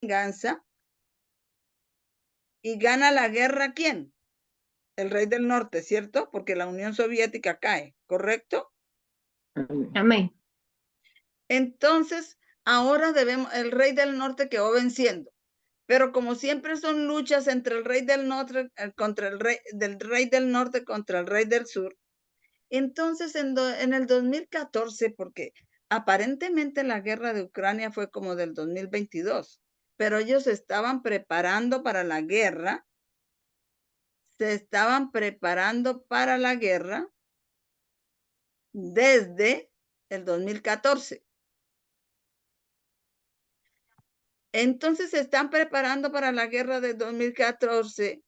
venganza. ¿Y gana la guerra quién? El rey del norte, ¿cierto? Porque la Unión Soviética cae, ¿correcto? Amén. Entonces, ahora el rey del norte quedó venciendo. Pero como siempre son luchas entre el rey del norte contra el rey del norte contra el rey del sur, entonces en el 2014, porque aparentemente la guerra de Ucrania fue como del 2022, pero ellos se estaban preparando para la guerra, desde el 2014. Entonces se están preparando para la guerra de 2014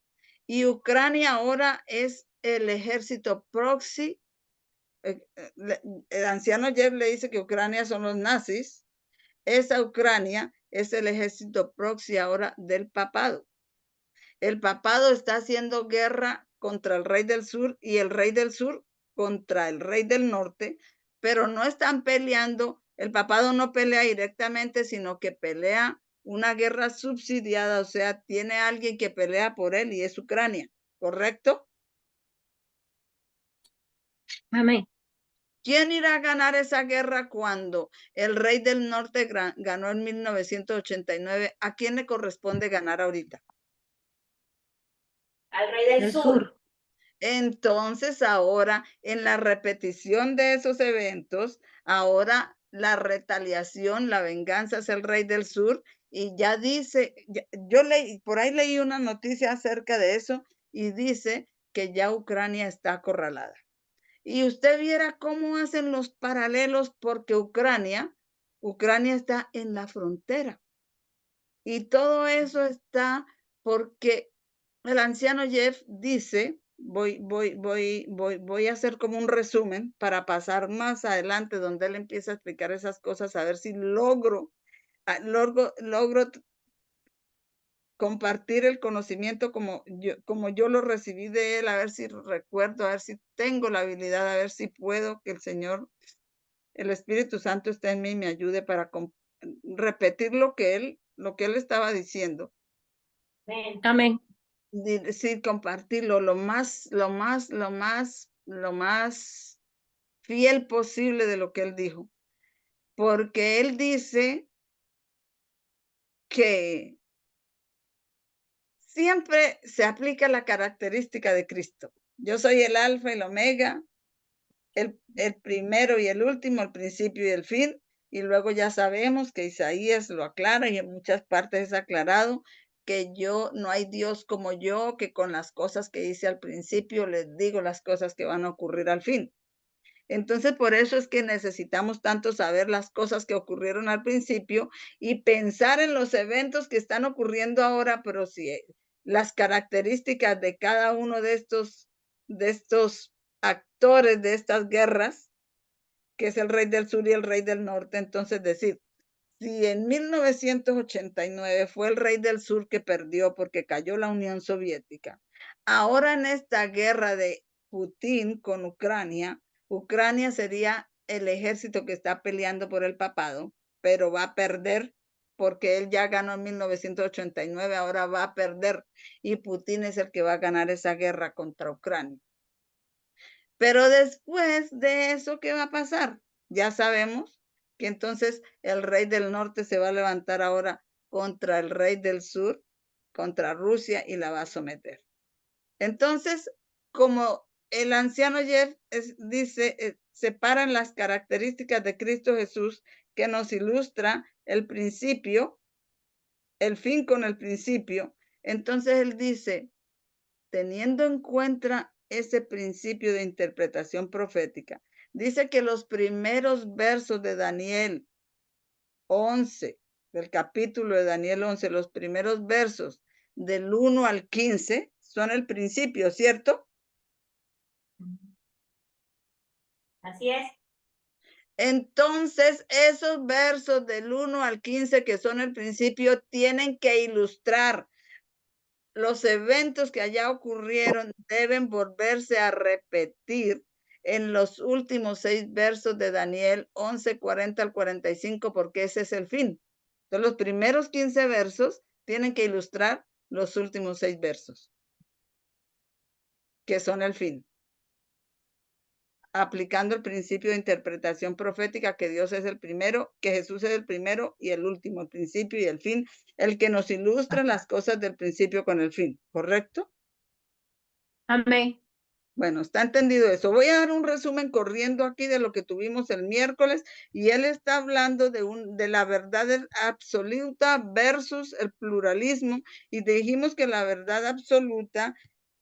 y Ucrania ahora es el ejército proxy. El anciano Jeff le dice que Ucrania son los nazis. Esa Ucrania es el ejército proxy ahora del papado. El papado está haciendo guerra contra el rey del sur y el rey del sur contra el rey del norte, pero no están peleando. El papado no pelea directamente, sino que pelea una guerra subsidiada, o sea, tiene alguien que pelea por él y es Ucrania, ¿correcto? Amén. ¿Quién irá a ganar esa guerra cuando el rey del norte ganó en 1989? ¿A quién le corresponde ganar ahorita? Al rey del sur. Entonces ahora, en la repetición de esos eventos, ahora la retaliación, la venganza es el rey del sur y ya dice, yo leí, por ahí leí una noticia acerca de eso y dice que ya Ucrania está acorralada. Y usted viera cómo hacen los paralelos porque Ucrania está en la frontera. Y todo eso está porque el anciano Jeff dice, voy a hacer como un resumen para pasar más adelante donde él empieza a explicar esas cosas, a ver si logro compartir el conocimiento como yo lo recibí de él, a ver si recuerdo, a ver si tengo la habilidad, a ver si puedo que el Señor, el Espíritu Santo esté en mí y me ayude para repetir lo que él estaba diciendo. Amén. Sí, compartirlo lo más fiel posible de lo que él dijo. Porque él dice que siempre se aplica la característica de Cristo. Yo soy el alfa y el omega, el primero y el último, el principio y el fin. Y luego ya sabemos que Isaías lo aclara y en muchas partes es aclarado que no hay Dios como yo, que con las cosas que hice al principio les digo las cosas que van a ocurrir al fin. Entonces, por eso es que necesitamos tanto saber las cosas que ocurrieron al principio y pensar en los eventos que están ocurriendo ahora, pero si las características de cada uno de estos actores de estas guerras, que es el rey del sur y el rey del norte, entonces decir, si en 1989 fue el rey del sur que perdió porque cayó la Unión Soviética, ahora en esta guerra de Putin con Ucrania, Ucrania sería el ejército que está peleando por el papado, pero va a perder porque él ya ganó en 1989, ahora va a perder y Putin es el que va a ganar esa guerra contra Ucrania. Pero después de eso, ¿qué va a pasar? Ya sabemos que entonces el rey del norte se va a levantar ahora contra el rey del sur, contra Rusia y la va a someter. Entonces, como el anciano Jeff dice, separan las características de Cristo Jesús que nos ilustra el principio, el fin con el principio. Entonces él dice, teniendo en cuenta ese principio de interpretación profética, dice que los primeros versos de Daniel 11, del capítulo de Daniel 11, los primeros versos del 1 al 15 son el principio, ¿cierto? Así es. Entonces, esos versos del 1 al 15 que son el principio tienen que ilustrar los eventos que allá ocurrieron, deben volverse a repetir en los últimos 6 versos de Daniel 11, 40 al 45, porque ese es el fin. Entonces, los primeros 15 versos tienen que ilustrar los últimos 6 versos, que son el fin. Aplicando el principio de interpretación profética, que Dios es el primero, que Jesús es el primero y el último, el principio y el fin, el que nos ilustra las cosas del principio con el fin, ¿correcto? Amén. Bueno, está entendido eso. Voy a dar un resumen corriendo aquí de lo que tuvimos el miércoles, y él está hablando de la verdad absoluta versus el pluralismo, y dijimos que la verdad absoluta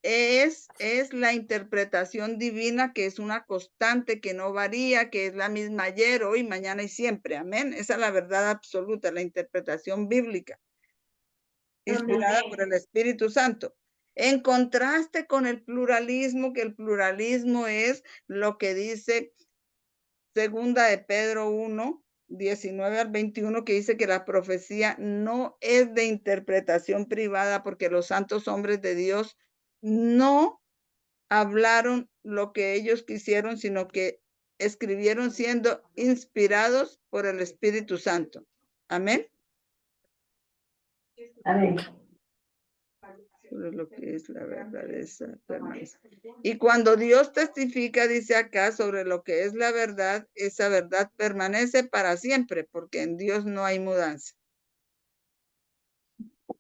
es la interpretación divina, que es una constante, que no varía, que es la misma ayer, hoy, mañana y siempre. Amén. Esa es la verdad absoluta, la interpretación bíblica, inspirada por el Espíritu Santo. En contraste con el pluralismo, que el pluralismo es lo que dice segunda de Pedro 1, 19 al 21, que dice que la profecía no es de interpretación privada, porque los santos hombres de Dios no hablaron lo que ellos quisieron, sino que escribieron siendo inspirados por el Espíritu Santo. Amén. Amén. Sobre lo que es la verdad esa permanece. Y cuando Dios testifica, dice acá, sobre lo que es la verdad, esa verdad permanece para siempre, porque en Dios no hay mudanza.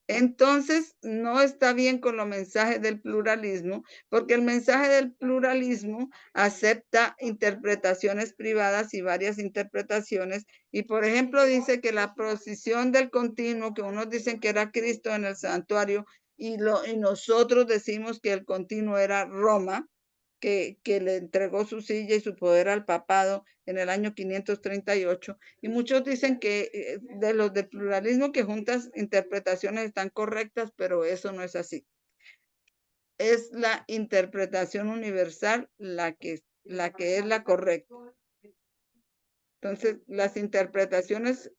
Entonces, no está bien con los mensajes del pluralismo, porque el mensaje del pluralismo acepta interpretaciones privadas y varias interpretaciones. Y, por ejemplo, dice que la procesión del continuo, que unos dicen que era Cristo en el santuario, y nosotros decimos que el continuo era Roma, que le entregó su silla y su poder al papado en el año 538. Y muchos dicen que de los del pluralismo, que juntas interpretaciones están correctas, pero eso no es así. Es la interpretación universal la que es la correcta. Entonces, las interpretaciones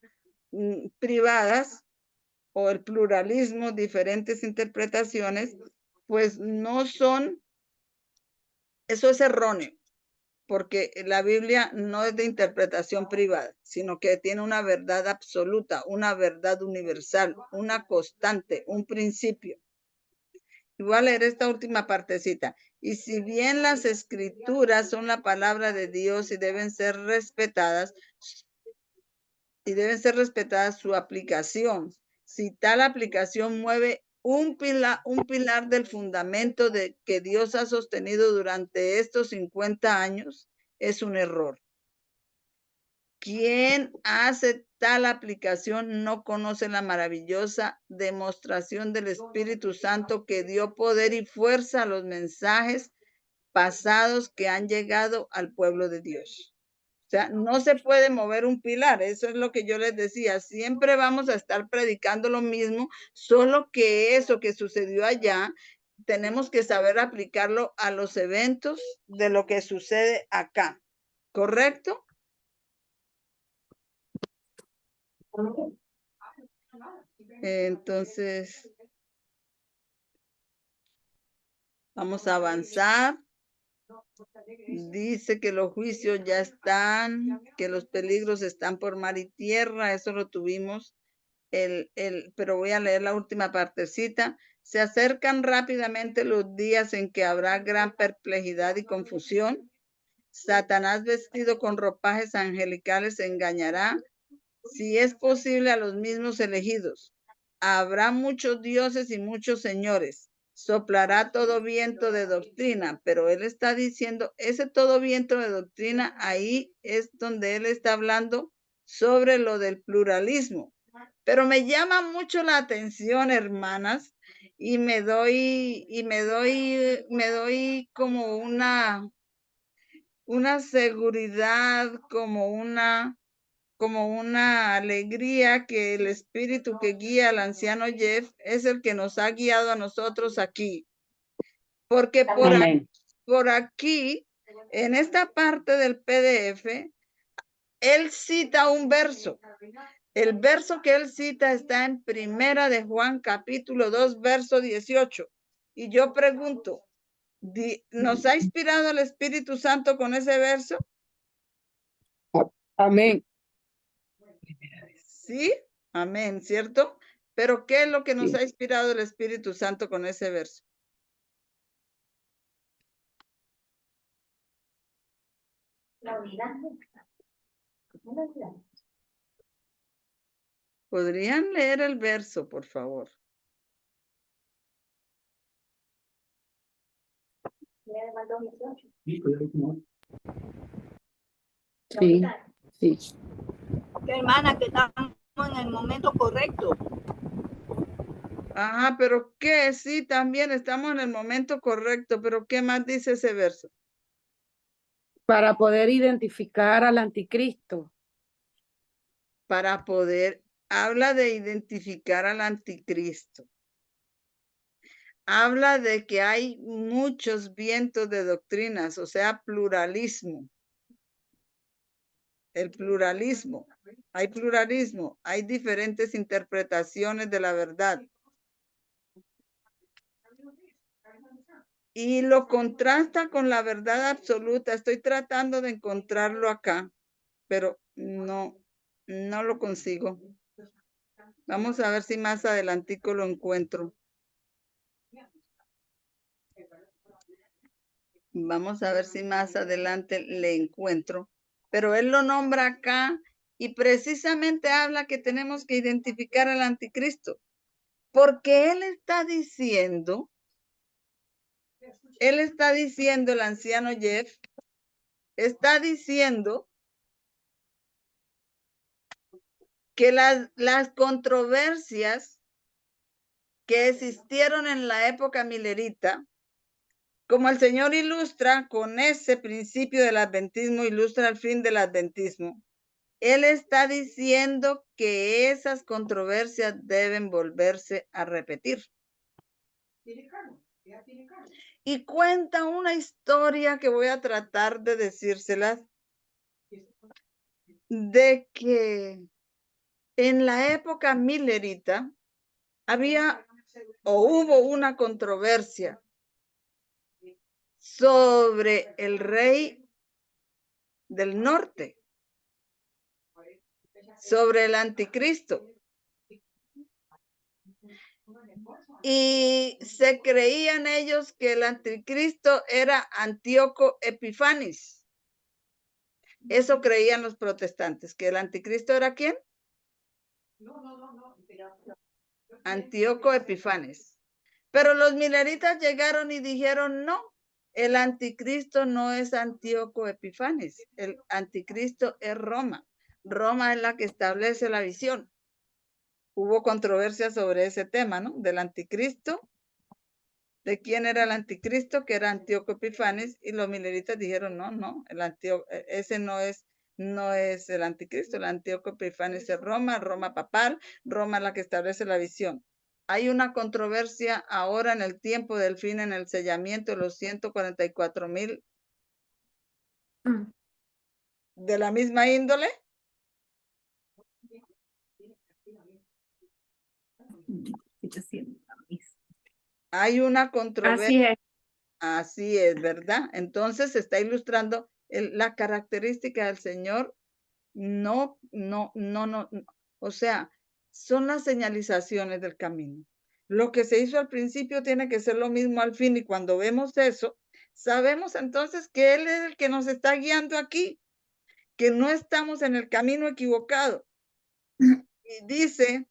privadas o el pluralismo, diferentes interpretaciones, pues no son, eso es erróneo, porque la Biblia no es de interpretación privada, sino que tiene una verdad absoluta, una verdad universal, una constante, un principio. Y voy a leer esta última partecita. Y si bien las escrituras son la palabra de Dios y deben ser respetadas, su aplicación, si tal aplicación mueve un pilar del fundamento de que Dios ha sostenido durante estos 50 años, es un error. Quien hace tal aplicación no conoce la maravillosa demostración del Espíritu Santo que dio poder y fuerza a los mensajes pasados que han llegado al pueblo de Dios. O sea, no se puede mover un pilar. Eso es lo que yo les decía. Siempre vamos a estar predicando lo mismo, solo que eso que sucedió allá, tenemos que saber aplicarlo a los eventos de lo que sucede acá. ¿Correcto? Entonces, vamos a avanzar. Dice que los juicios ya están, que los peligros están por mar y tierra. Eso lo tuvimos, pero voy a leer la última partecita. Se acercan rápidamente los días en que habrá gran perplejidad y confusión. Satanás, vestido con ropajes angelicales, engañará, si es posible, a los mismos elegidos. Habrá muchos dioses y muchos señores. Soplará todo viento de doctrina, pero él está diciendo, ese todo viento de doctrina, ahí es donde él está hablando sobre lo del pluralismo. Pero me llama mucho la atención, hermanas, y me doy como una seguridad, como una alegría, que el espíritu que guía al anciano Jeff es el que nos ha guiado a nosotros aquí. Porque por aquí, en esta parte del PDF, él cita un verso. El verso que él cita está en Primera de Juan, capítulo 2, verso 18. Y yo pregunto, ¿nos ha inspirado el Espíritu Santo con ese verso? Amén. ¿Sí? Amén, ¿cierto? Pero ¿qué es lo que nos Sí. ha inspirado el Espíritu Santo con ese verso? La unidad. La unidad. ¿Podrían leer el verso, por favor? Lea el 2:18. Sí, pues, ahí como- La Sí, unidad. sí. Hermana, que estamos en el momento correcto. Ajá, pero ¿qué? Sí, también estamos en el momento correcto, pero ¿qué más dice ese verso? Para poder identificar al anticristo. Para poder, habla de identificar al anticristo. Habla de que hay muchos vientos de doctrinas, o sea, pluralismo. El pluralismo. Hay pluralismo, hay diferentes interpretaciones de la verdad. Y lo contrasta con la verdad absoluta. Estoy tratando de encontrarlo acá, pero no lo consigo. Vamos a ver si más adelantico lo encuentro. Vamos a ver si más adelante le encuentro. Pero él lo nombra acá y precisamente habla que tenemos que identificar al anticristo. Porque él está diciendo, el anciano Jeff, está diciendo que las controversias que existieron en la época milerita, como el Señor ilustra con ese principio del adventismo, ilustra el fin del adventismo, Él está diciendo que esas controversias deben volverse a repetir. Y cuenta una historia que voy a tratar de decírselas, de que en la época milerita había o hubo una controversia sobre el rey del norte, sobre el anticristo. Y se creían ellos que el anticristo era Antíoco Epifanes. Eso creían los protestantes, que el anticristo era ¿quién? Antíoco Epifanes. Pero los mileritas llegaron y dijeron no, el anticristo no es Antíoco Epifanes, el anticristo es Roma. Roma es la que establece la visión. Hubo controversia sobre ese tema, ¿no? Del anticristo, de quién era el anticristo, que era Antíoco Epifanes, y los mileritas dijeron no, ese no es el anticristo, el Antíoco Epifanes es Roma, Roma papal, Roma es la que establece la visión. Hay una controversia ahora en el tiempo del fin, en el sellamiento de los 144,000 de la misma índole. Hay una controversia. Así es, ¿verdad? Entonces se está ilustrando la característica del Señor. No. O sea, son las señalizaciones del camino. Lo que se hizo al principio tiene que ser lo mismo al fin, y cuando vemos eso, sabemos entonces que Él es el que nos está guiando aquí, que no estamos en el camino equivocado. Y dice,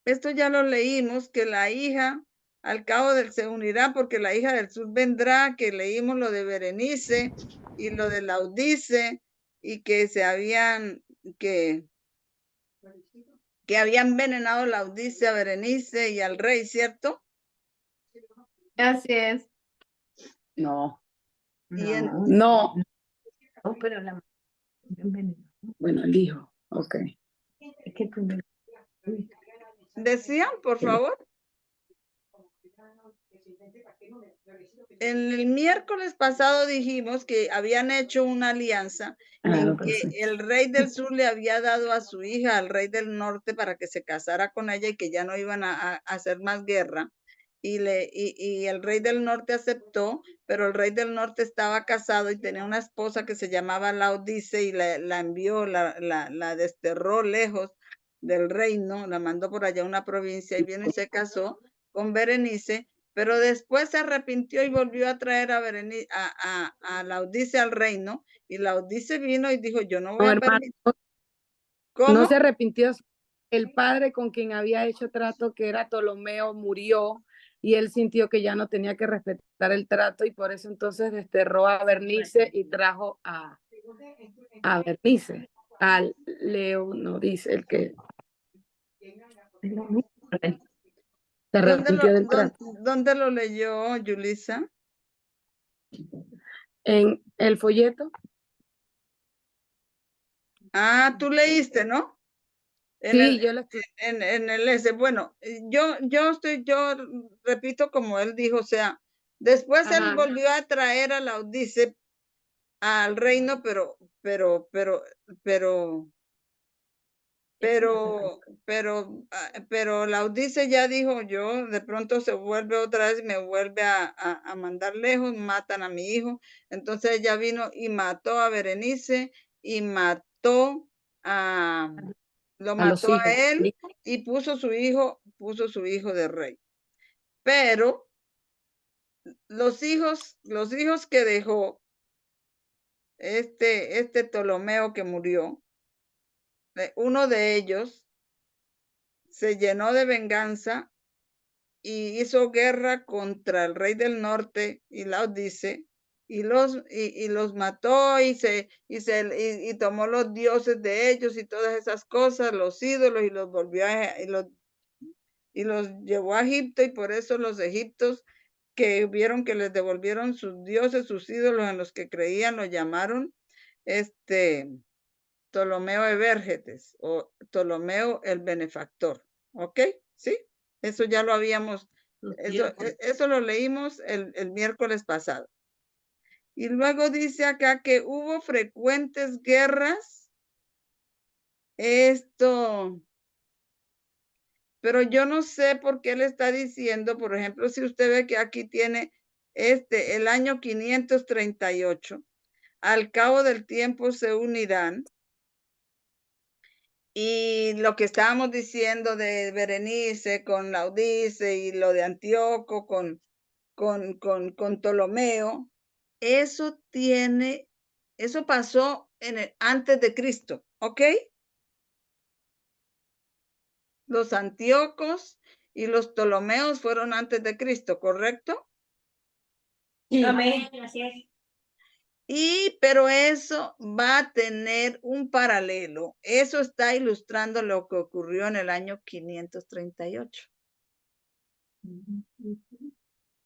esto ya lo leímos, que la hija al cabo del se unirá porque la hija del sur vendrá, que leímos lo de Berenice y lo de Laudice, y que que habían envenenado Laudice a Berenice y al rey, ¿cierto? Así es. No. No. No. Pero la... Bueno, el hijo. Ok. Es que primero... Decían, por favor. En el miércoles pasado dijimos que habían hecho una alianza en que el rey del sur le había dado a su hija al rey del norte para que se casara con ella y que ya no iban a hacer más guerra. y el rey del norte aceptó, pero el rey del norte estaba casado y tenía una esposa que se llamaba Laodice y la envió, la desterró lejos del reino, la mandó por allá a una provincia y vino y se casó con Berenice, pero después se arrepintió y volvió a traer a Berenice, a Laodice al reino, y Laodice vino y dijo, yo no voy No, a hermano, permitir. no ¿Cómo? se arrepintió. El padre con quien había hecho trato, que era Ptolomeo, murió y él sintió que ya no tenía que respetar el trato y por eso entonces desterró a Bernice y trajo a Bernice, al Leo, no dice el que se arrepintió del trato. ¿Dónde lo leyó, Yulisa? En el folleto. Ah, tú leíste, ¿no? Sí, yo lo estudié. En el ese. Bueno, yo repito como él dijo, o sea, después él Ajá. volvió a traer a Laodice al reino, pero Laodice ya dijo, yo de pronto se vuelve otra vez, me vuelve a mandar lejos, matan a mi hijo. Entonces ella vino y mató a Berenice y mató lo mató a él y puso su hijo de rey. Pero los hijos que dejó este Ptolomeo que murió, uno de ellos se llenó de venganza y hizo guerra contra el rey del norte y Laodice y los mató y tomó los dioses de ellos y todas esas cosas, los ídolos, y los volvió y los llevó a Egipto, y por eso los egipcios, que vieron que les devolvieron sus dioses, sus ídolos en los que creían, lo llamaron Ptolomeo Evérgetes o Ptolomeo el benefactor. ¿Ok? ¿Sí? Eso ya lo habíamos, eso lo leímos el miércoles pasado. Y luego dice acá que hubo frecuentes guerras. Pero yo no sé por qué le está diciendo, por ejemplo, si usted ve que aquí tiene el año 538, al cabo del tiempo se unirán, y lo que estábamos diciendo de Berenice con Laodice y lo de Antíoco con Ptolomeo, eso pasó antes de Cristo, ¿ok? Los Antíocos y los Ptolomeos fueron antes de Cristo, ¿correcto? Sí. Amén, así es. Pero eso va a tener un paralelo. Eso está ilustrando lo que ocurrió en el año 538.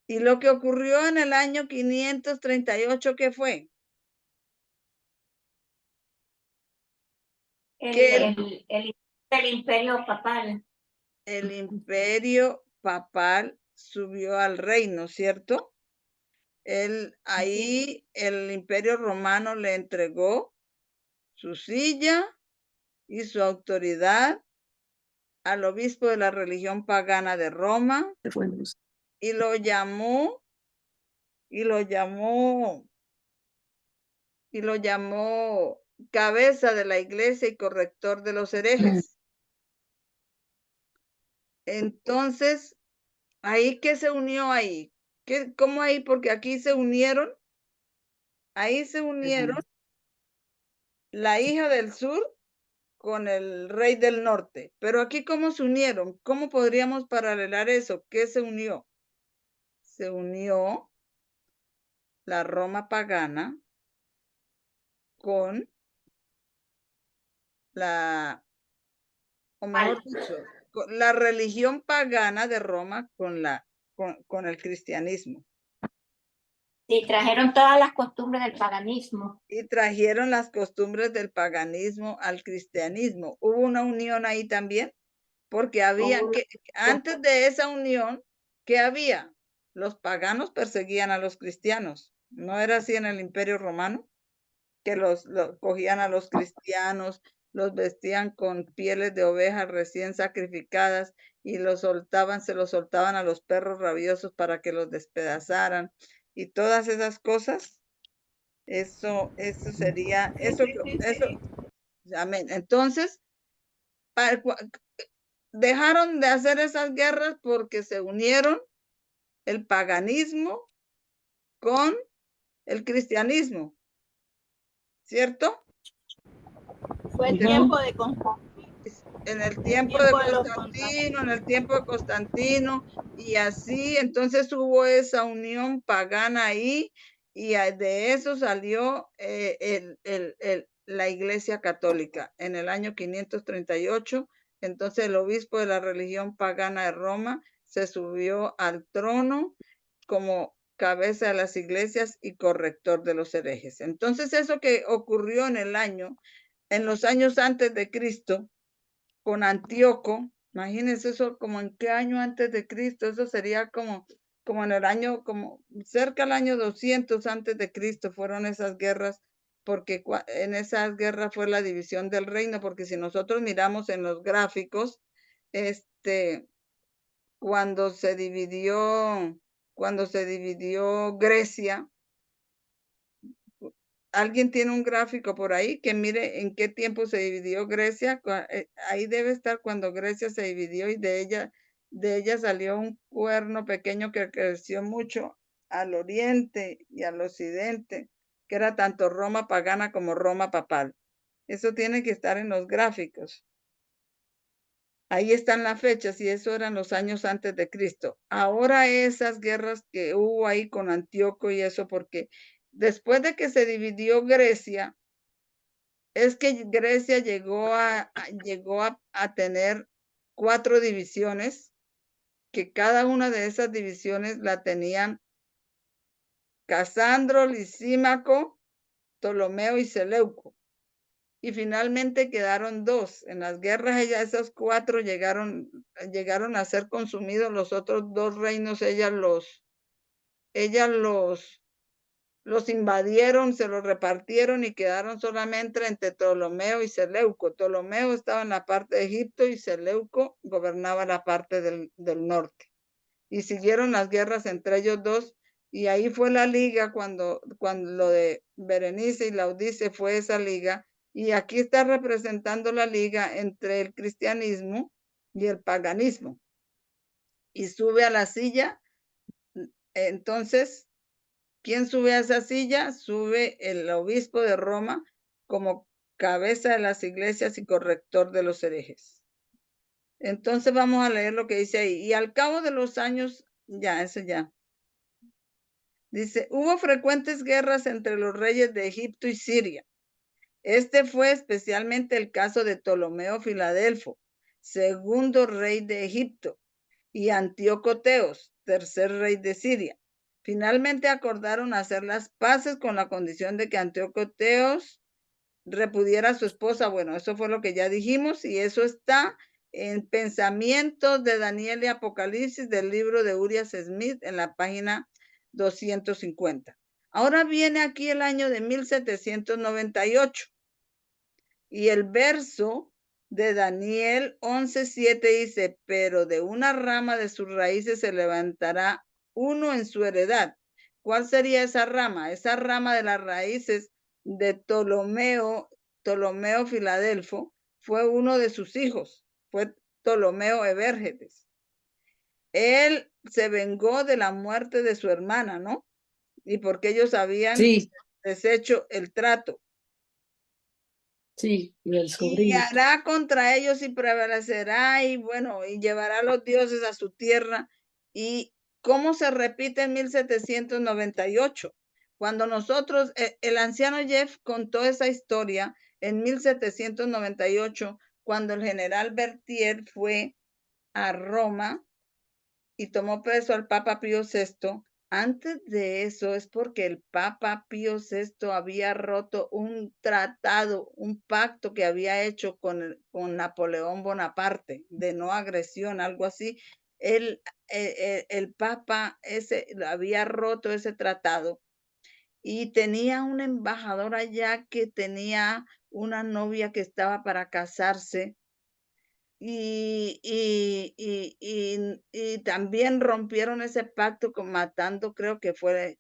Y lo que ocurrió en el año 538, ¿qué fue? El imperio papal. El imperio papal subió al reino, ¿cierto? Ahí el imperio romano le entregó su silla y su autoridad al obispo de la religión pagana de Roma y lo llamó cabeza de la iglesia y corrector de los herejes. Entonces, ¿ahí qué se unió ahí? ¿Cómo ahí? Porque aquí se unieron. Ahí se unieron la hija del sur con el rey del norte. Pero aquí, ¿cómo se unieron? ¿Cómo podríamos paralelar eso? ¿Qué se unió? Se unió la Roma pagana con o mejor dicho, la religión pagana de Roma con el cristianismo. Sí, trajeron todas las costumbres del paganismo. Y trajeron las costumbres del paganismo al cristianismo. ¿Hubo una unión ahí también? Porque antes de esa unión, ¿qué había? Los paganos perseguían a los cristianos. ¿No era así en el Imperio Romano? Que los cogían a los cristianos, los vestían con pieles de ovejas recién sacrificadas y se los soltaban a los perros rabiosos para que los despedazaran. Y todas esas cosas, eso sería, amén. Entonces, dejaron de hacer esas guerras porque se unieron el paganismo con el cristianismo, ¿cierto? Fue el tiempo de Constantino. En el tiempo de Constantino, en el tiempo de Constantino, y así, entonces hubo esa unión pagana ahí, y de eso salió la Iglesia Católica en el año 538. Entonces el obispo de la religión pagana de Roma se subió al trono como cabeza de las iglesias y corrector de los herejes. Entonces eso que ocurrió en los años antes de Cristo, con Antíoco, imagínense eso, como en qué año antes de Cristo, eso sería como en el año, como cerca del año 200 antes de Cristo fueron esas guerras, porque en esas guerras fue la división del reino, porque si nosotros miramos en los gráficos, cuando se dividió Grecia, ¿alguien tiene un gráfico por ahí que mire en qué tiempo se dividió Grecia? Ahí debe estar cuando Grecia se dividió y de ella salió un cuerno pequeño que creció mucho al oriente y al occidente, que era tanto Roma pagana como Roma papal. Eso tiene que estar en los gráficos. Ahí están las fechas y eso eran los años antes de Cristo. Ahora esas guerras que hubo ahí con Antíoco y eso, porque después de que se dividió Grecia, es que Grecia llegó a tener 4 divisiones, que cada una de esas divisiones la tenían Casandro, Lisímaco, Ptolomeo y Seleuco. Y finalmente quedaron 2. En las guerras esas 4 llegaron a ser consumidos. Los otros 2 reinos, ellas los invadieron, se los repartieron y quedaron solamente entre Ptolomeo y Seleuco. Ptolomeo estaba en la parte de Egipto y Seleuco gobernaba la parte del norte. Y siguieron las guerras entre ellos 2. Y ahí fue la liga cuando lo de Berenice y Laodice fue esa liga. Y aquí está representando la liga entre el cristianismo y el paganismo. Y sube a la silla. Entonces, ¿quién sube a esa silla? Sube el obispo de Roma como cabeza de las iglesias y corrector de los herejes. Entonces vamos a leer lo que dice ahí. Y al cabo de los años, dice, hubo frecuentes guerras entre los reyes de Egipto y Siria. Este fue especialmente el caso de Ptolomeo Filadelfo, segundo rey de Egipto, y Antíoco Teos, tercer rey de Siria. Finalmente acordaron hacer las paces con la condición de que Antíoco Teos repudiera a su esposa. Bueno, eso fue lo que ya dijimos y eso está en Pensamientos de Daniel y Apocalipsis del libro de Urias Smith en la página 250. Ahora viene aquí el año de 1798 y el verso de Daniel 11:7 dice, pero de una rama de sus raíces se levantará uno en su heredad. ¿Cuál sería esa rama? Esa rama de las raíces de Ptolomeo Filadelfo fue uno de sus hijos, fue Ptolomeo Evérgetes. Él se vengó de la muerte de su hermana, ¿no? Y porque ellos habían deshecho el trato. Sí, y el sobrino. Y hará contra ellos y prevalecerá y bueno, y llevará a los dioses a su tierra. ¿Y cómo se repite en 1798? Cuando nosotros, el anciano Jeff contó esa historia en 1798, cuando el general Berthier fue a Roma y tomó preso al Papa Pío VI. Antes de eso es porque el Papa Pío VI había roto un tratado, un pacto que había hecho con Napoleón Bonaparte de no agresión, algo así. El Papa había roto ese tratado y tenía un embajador allá que tenía una novia que estaba para casarse y también rompieron ese pacto matando, creo que fue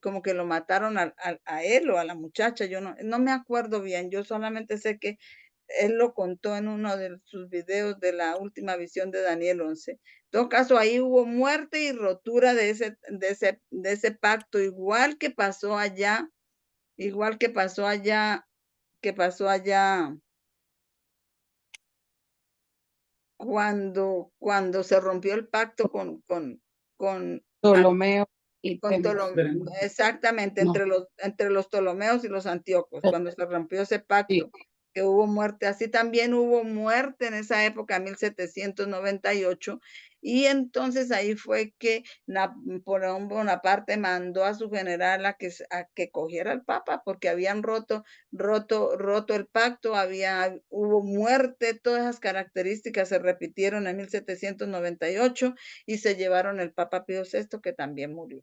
como que lo mataron a él o a la muchacha, yo no me acuerdo bien, yo solamente sé que él lo contó en uno de sus videos de la última visión de Daniel 11. En todo caso, ahí hubo muerte y rotura de ese pacto, igual que pasó allá cuando se rompió el pacto con Ptolomeo y exactamente, No. entre los Ptolomeos y los Antíocos, cuando se rompió ese pacto, que hubo muerte. Así también hubo muerte en esa época, 1798, y entonces ahí fue que Napoleón Bonaparte mandó a su general a que cogiera al Papa, porque habían roto el pacto, hubo muerte, todas esas características se repitieron en 1798 y se llevaron el Papa Pío VI, que también murió.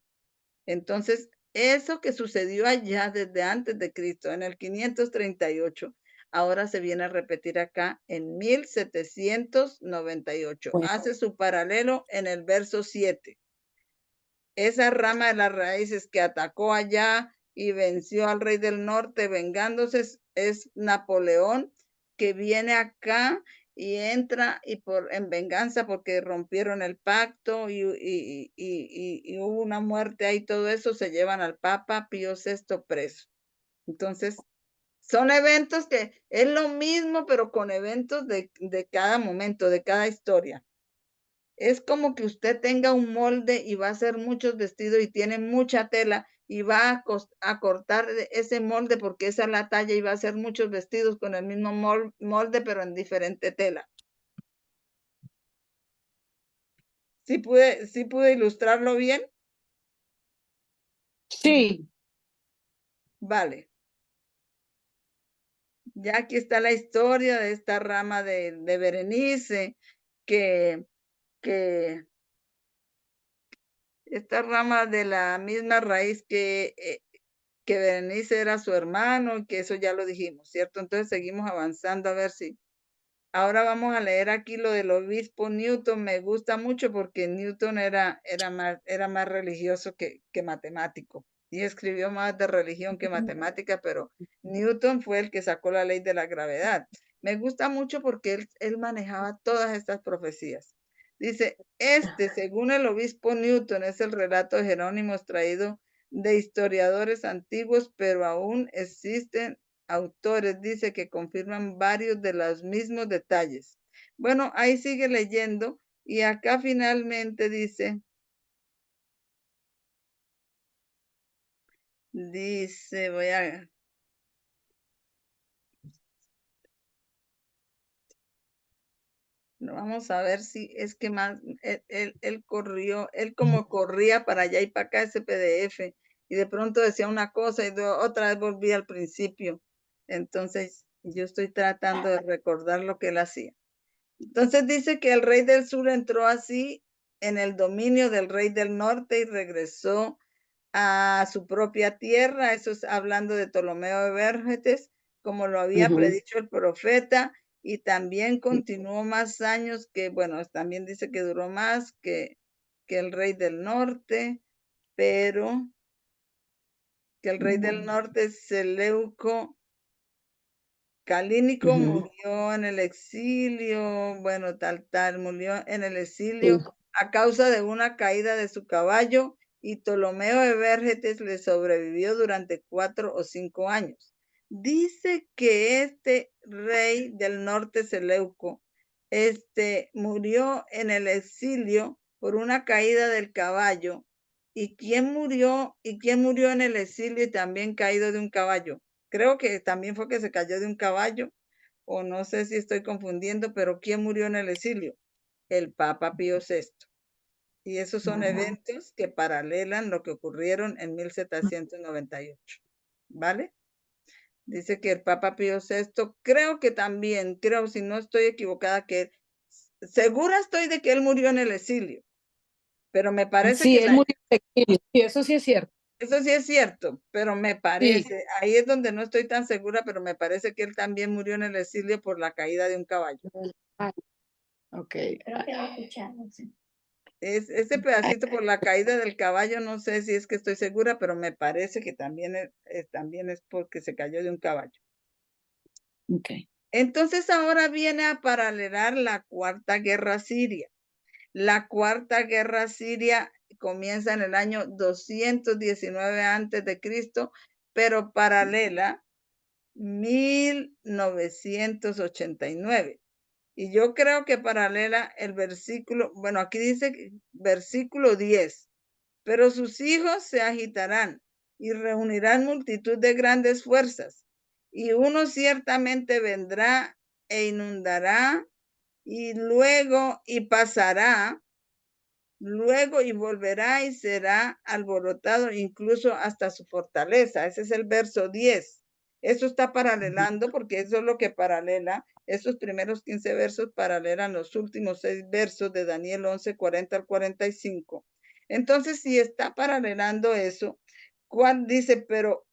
Entonces, eso que sucedió allá desde antes de Cristo, en el 538, ahora se viene a repetir acá en 1798. Bueno. Hace su paralelo en el verso 7. Esa rama de las raíces que atacó allá y venció al rey del norte vengándose es Napoleón, que viene acá y entra en venganza porque rompieron el pacto y hubo una muerte ahí, todo eso, se llevan al Papa Pío VI preso. Entonces, son eventos que es lo mismo, pero con eventos de cada momento, de cada historia. Es como que usted tenga un molde y va a hacer muchos vestidos y tiene mucha tela y va a cortar ese molde porque esa es la talla y va a hacer muchos vestidos con el mismo molde, pero en diferente tela. ¿Sí pude ilustrarlo bien? Sí. Vale. Ya aquí está la historia de esta rama de Berenice, que esta rama de la misma raíz que Berenice era su hermano, que eso ya lo dijimos, ¿cierto? Entonces seguimos avanzando a ver si. Ahora vamos a leer aquí lo del obispo Newton. Me gusta mucho porque Newton era más religioso que matemático y escribió más de religión que matemática, pero Newton fue el que sacó la ley de la gravedad. Me gusta mucho porque él manejaba todas estas profecías. Dice, según el obispo Newton, es el relato de Jerónimo extraído de historiadores antiguos, pero aún existen autores, dice, que confirman varios de los mismos detalles. Bueno, ahí sigue leyendo y acá finalmente dice, vamos a ver si es que más, él corrió, él como corría para allá y para acá ese PDF y de pronto decía una cosa y otra vez volvía al principio. Entonces yo estoy tratando de recordar lo que él hacía. Entonces dice que el rey del sur entró así en el dominio del rey del norte y regresó a su propia tierra. Eso es hablando de Ptolomeo de Bérgetes, como lo había predicho el profeta, y también continuó más años bueno, también dice que duró más que el rey del norte, pero que el rey del norte, Seleuco Calínico, murió en el exilio, bueno, murió en el exilio a causa de una caída de su caballo y Ptolomeo de Bérgetes le sobrevivió durante 4 o 5 años. Dice que este rey del norte Seleuco, murió en el exilio por una caída del caballo. ¿Y quién murió en el exilio y también caído de un caballo? Creo que también fue que se cayó de un caballo, o no sé si estoy confundiendo, pero ¿quién murió en el exilio? El Papa Pío VI. Y esos son eventos que paralelan lo que ocurrieron en 1798. ¿Vale? Dice que el Papa Pío VI, creo, si no estoy equivocada, segura estoy de que él murió en el exilio, pero me parece sí, que él murió en el exilio. Sí, eso sí es cierto. Eso sí es cierto, pero me parece, ahí es donde no estoy tan segura, pero me parece que él también murió en el exilio por la caída de un caballo. Ok. Creo que lo he escuchado, sí. Ese pedacito por la caída del caballo, no sé si es que estoy segura, pero me parece que también es porque se cayó de un caballo. Ok. Entonces ahora viene a paralelar la Cuarta Guerra Siria. La Cuarta Guerra Siria comienza en el año 219 antes de Cristo, pero paralela 1989. Y yo creo que paralela el versículo, bueno, aquí dice versículo 10, pero sus hijos se agitarán y reunirán multitud de grandes fuerzas, y uno ciertamente vendrá e inundará, y luego y pasará, luego y volverá y será alborotado incluso hasta su fortaleza. Ese es el verso 10. Eso está paralelando porque eso es lo que paralela. Esos primeros 15 versos paralelan los últimos 6 versos de Daniel 11, 40 al 45. Entonces, si está paralelando eso, Juan dice, pero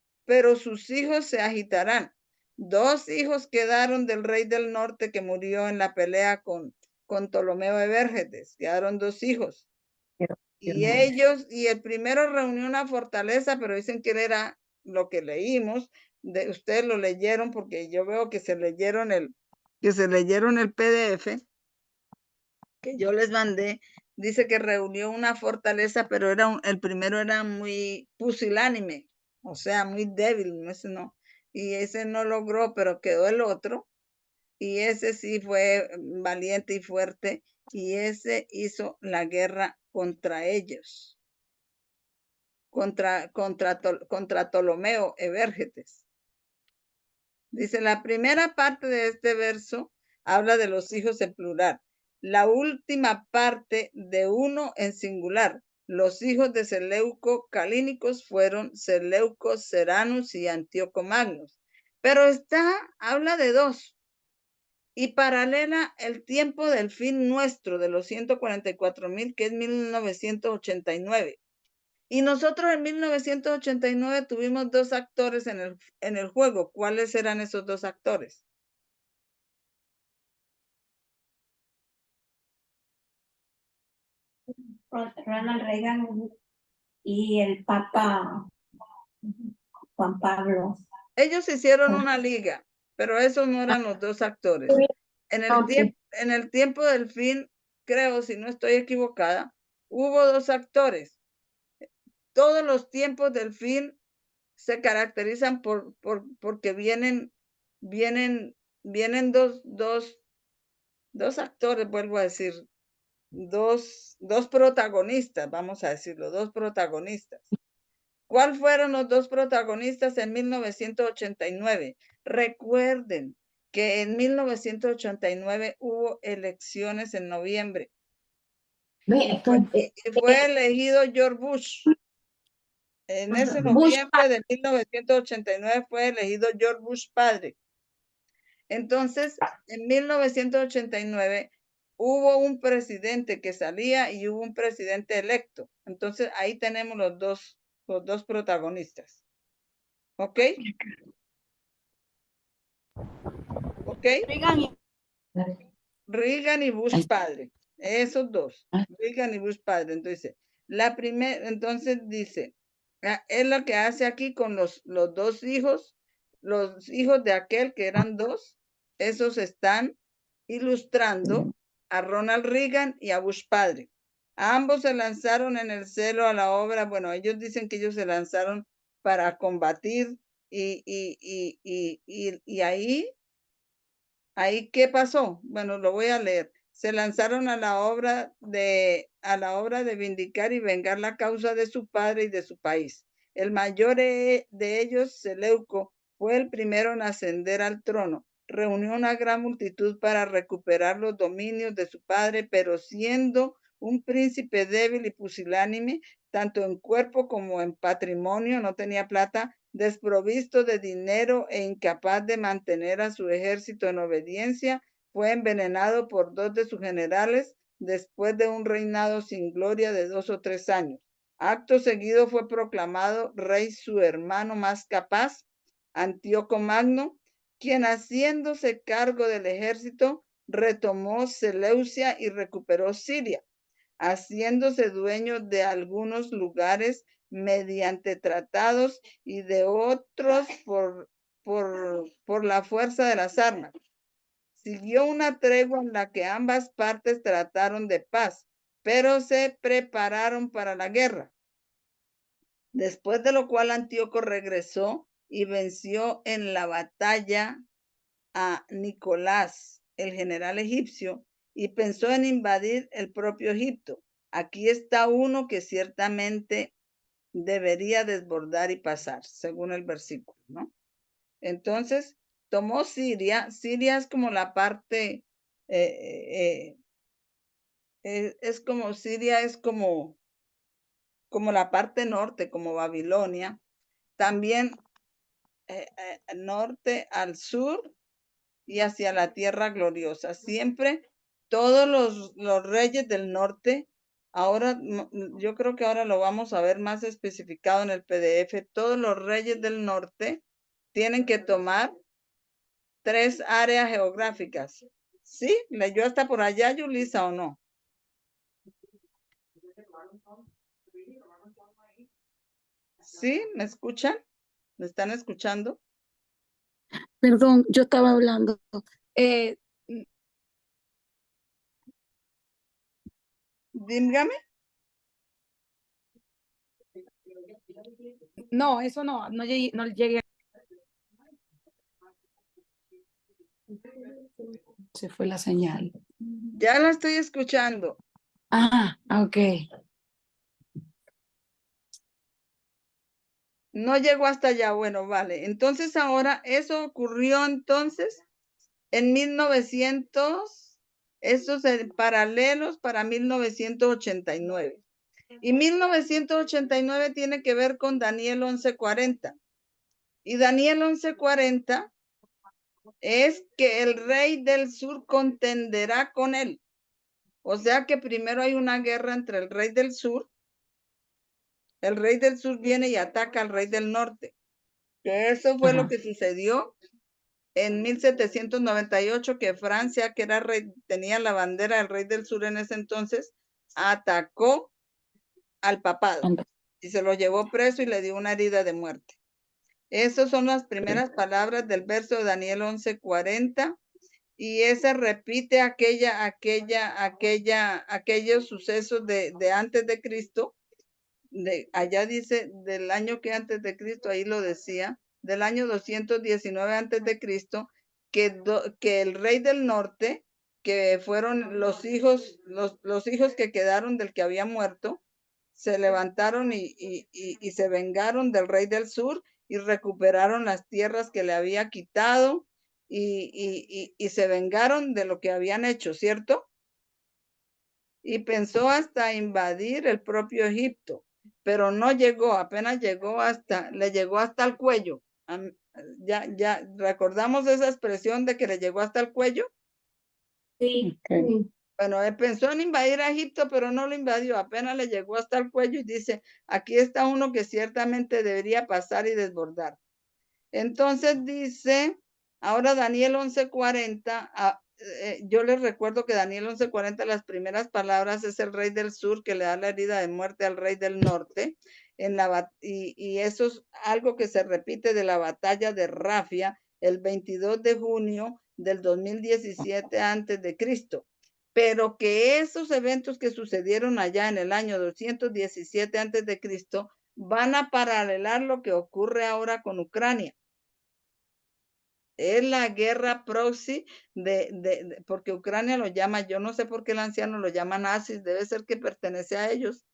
sus hijos se agitarán. 2 hijos quedaron del rey del norte que murió en la pelea con Ptolomeo de Bérgetes. Quedaron 2 hijos. Y el primero reunió una fortaleza, pero dicen que era lo que leímos. Ustedes lo leyeron porque yo veo que se leyeron el PDF que yo les mandé. Dice que reunió una fortaleza, pero el primero era muy pusilánime, o sea, muy débil, ese no. Y ese no logró, pero quedó el otro. Y ese sí fue valiente y fuerte, y ese hizo la guerra contra ellos, contra Ptolomeo Evérgetes. Dice, la primera parte de este verso habla de los hijos en plural. La última parte de uno en singular. Los hijos de Seleuco calínicos fueron Seleuco, Seranus y Antíoco Magnus. Pero habla de 2. Y paralela el tiempo del fin nuestro de los 144,000, que es 1989. Y nosotros en 1989 tuvimos 2 actores en el juego. ¿Cuáles eran esos 2 actores? Ronald Reagan y el Papa Juan Pablo. Ellos hicieron una liga, pero esos no eran los 2 actores. En el tiempo del fin, creo, si no estoy equivocada, hubo 2 actores. Todos los tiempos del fin se caracterizan porque vienen dos actores, vuelvo a decir, dos protagonistas, vamos a decirlo, 2 protagonistas. ¿Cuál fueron los 2 protagonistas en 1989? Recuerden que en 1989 hubo elecciones en noviembre. Fue elegido George Bush. En ese noviembre de 1989 fue elegido George Bush padre. Entonces, en 1989 hubo un presidente que salía y hubo un presidente electo. Entonces, ahí tenemos los dos protagonistas. ¿Ok? ¿Ok? Reagan y Bush padre. Esos 2. Reagan y Bush padre. Entonces, entonces dice, es lo que hace aquí con los 2 hijos, los hijos de aquel que eran 2, esos están ilustrando a Ronald Reagan y a Bush padre. Ambos se lanzaron en el celo a la obra. Bueno, ellos dicen que ellos se lanzaron para combatir y ahí, ¿qué pasó? Bueno, lo voy a leer. Se lanzaron a la obra de vindicar y vengar la causa de su padre y de su país. El mayor de ellos, Seleuco, fue el primero en ascender al trono. Reunió una gran multitud para recuperar los dominios de su padre, pero siendo un príncipe débil y pusilánime, tanto en cuerpo como en patrimonio, no tenía plata, desprovisto de dinero e incapaz de mantener a su ejército en obediencia, fue envenenado por 2 de sus generales después de un reinado sin gloria de 2 o 3 años. Acto seguido fue proclamado rey su hermano más capaz, Antíoco Magno, quien haciéndose cargo del ejército retomó Seleucia y recuperó Siria, haciéndose dueño de algunos lugares mediante tratados y de otros por la fuerza de las armas. Siguió una tregua en la que ambas partes trataron de paz, pero se prepararon para la guerra. Después de lo cual Antíoco regresó y venció en la batalla a Nicolás, el general egipcio, y pensó en invadir el propio Egipto. Aquí está uno que ciertamente debería desbordar y pasar, según el versículo, ¿no? Entonces, tomó Siria. Siria es como la parte, es como Siria, es como la parte norte, como Babilonia. También norte al sur y hacia la tierra gloriosa. Siempre todos los reyes del norte, ahora yo creo que ahora lo vamos a ver más especificado en el PDF, todos los reyes del norte tienen que tomar 3 áreas geográficas. ¿Sí? ¿Leyó hasta por allá, Yulisa, o no? ¿Sí? ¿Me escuchan? ¿Me están escuchando? Perdón, yo estaba hablando. Eh, Dígame. no, eso no llegué. Se fue la señal. Ya la estoy escuchando. Ah, ok. No llegó hasta allá. Bueno, vale. Entonces ahora eso ocurrió entonces en 1900, esos paralelos para 1989. Y 1989 tiene que ver con Daniel 11:40. Y Daniel 11:40 es que el rey del sur contenderá con él. O sea que primero hay una guerra entre el rey del sur. El rey del sur viene y ataca al rey del norte. Que eso fue lo que sucedió en 1798, que Francia, que era rey, tenía la bandera del rey del sur en ese entonces, atacó al papado y se lo llevó preso y le dio una herida de muerte. Esas son las primeras palabras del verso de Daniel 11:40, y ese repite aquellos sucesos de antes de Cristo. Allá dice del año que antes de Cristo, ahí lo decía, del año 219 antes de Cristo, que el rey del norte, que fueron los hijos que quedaron del que había muerto, se levantaron y se vengaron del rey del sur y recuperaron las tierras que le había quitado y se vengaron de lo que habían hecho, ¿cierto? Y pensó hasta invadir el propio Egipto, pero no llegó, apenas le llegó hasta el cuello. Ya recordamos esa expresión de que le llegó hasta el cuello. Sí. Okay. Bueno, él pensó en invadir a Egipto, pero no lo invadió, apenas le llegó hasta el cuello y dice, aquí está uno que ciertamente debería pasar y desbordar. Entonces dice, ahora Daniel 11:40, yo les recuerdo que Daniel 11:40, las primeras palabras es el rey del sur que le da la herida de muerte al rey del norte, y eso es algo que se repite de la batalla de Rafia el 22 de junio del 2017 antes de Cristo. Pero que esos eventos que sucedieron allá en el año 217 antes de Cristo van a paralelar lo que ocurre ahora con Ucrania. Es la guerra proxy porque Ucrania lo llama, yo no sé por qué el anciano lo llama nazis, debe ser que pertenece a ellos.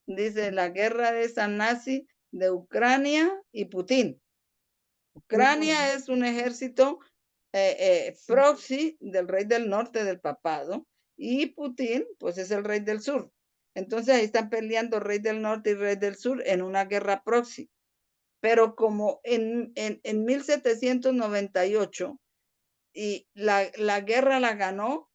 Dice la guerra de esa nazi de Ucrania y Putin. Ucrania es un ejército proxy del rey del norte, del papado, y Putin pues es el rey del sur. Entonces ahí están peleando rey del norte y rey del sur en una guerra proxy. Pero como en 1798 y la guerra la ganó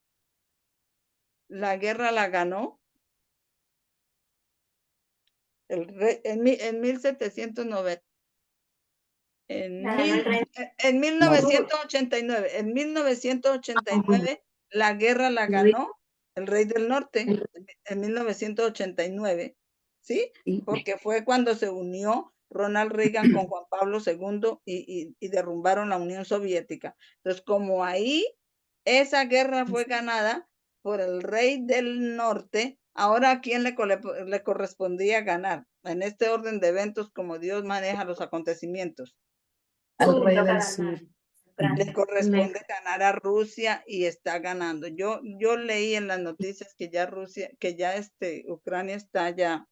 en 1790. Ganó el rey. En 1989, en 1989 la guerra la ganó el rey del norte, en 1989, ¿sí? Porque fue cuando se unió Ronald Reagan con Juan Pablo II y derrumbaron la Unión Soviética. Entonces, como ahí esa guerra fue ganada por el rey del norte, ahora a quién le correspondía ganar en este orden de eventos como Dios maneja los acontecimientos. Al rey del sur. Le corresponde ganar a Rusia y está ganando. Yo leí en las noticias que ya Ucrania está ya.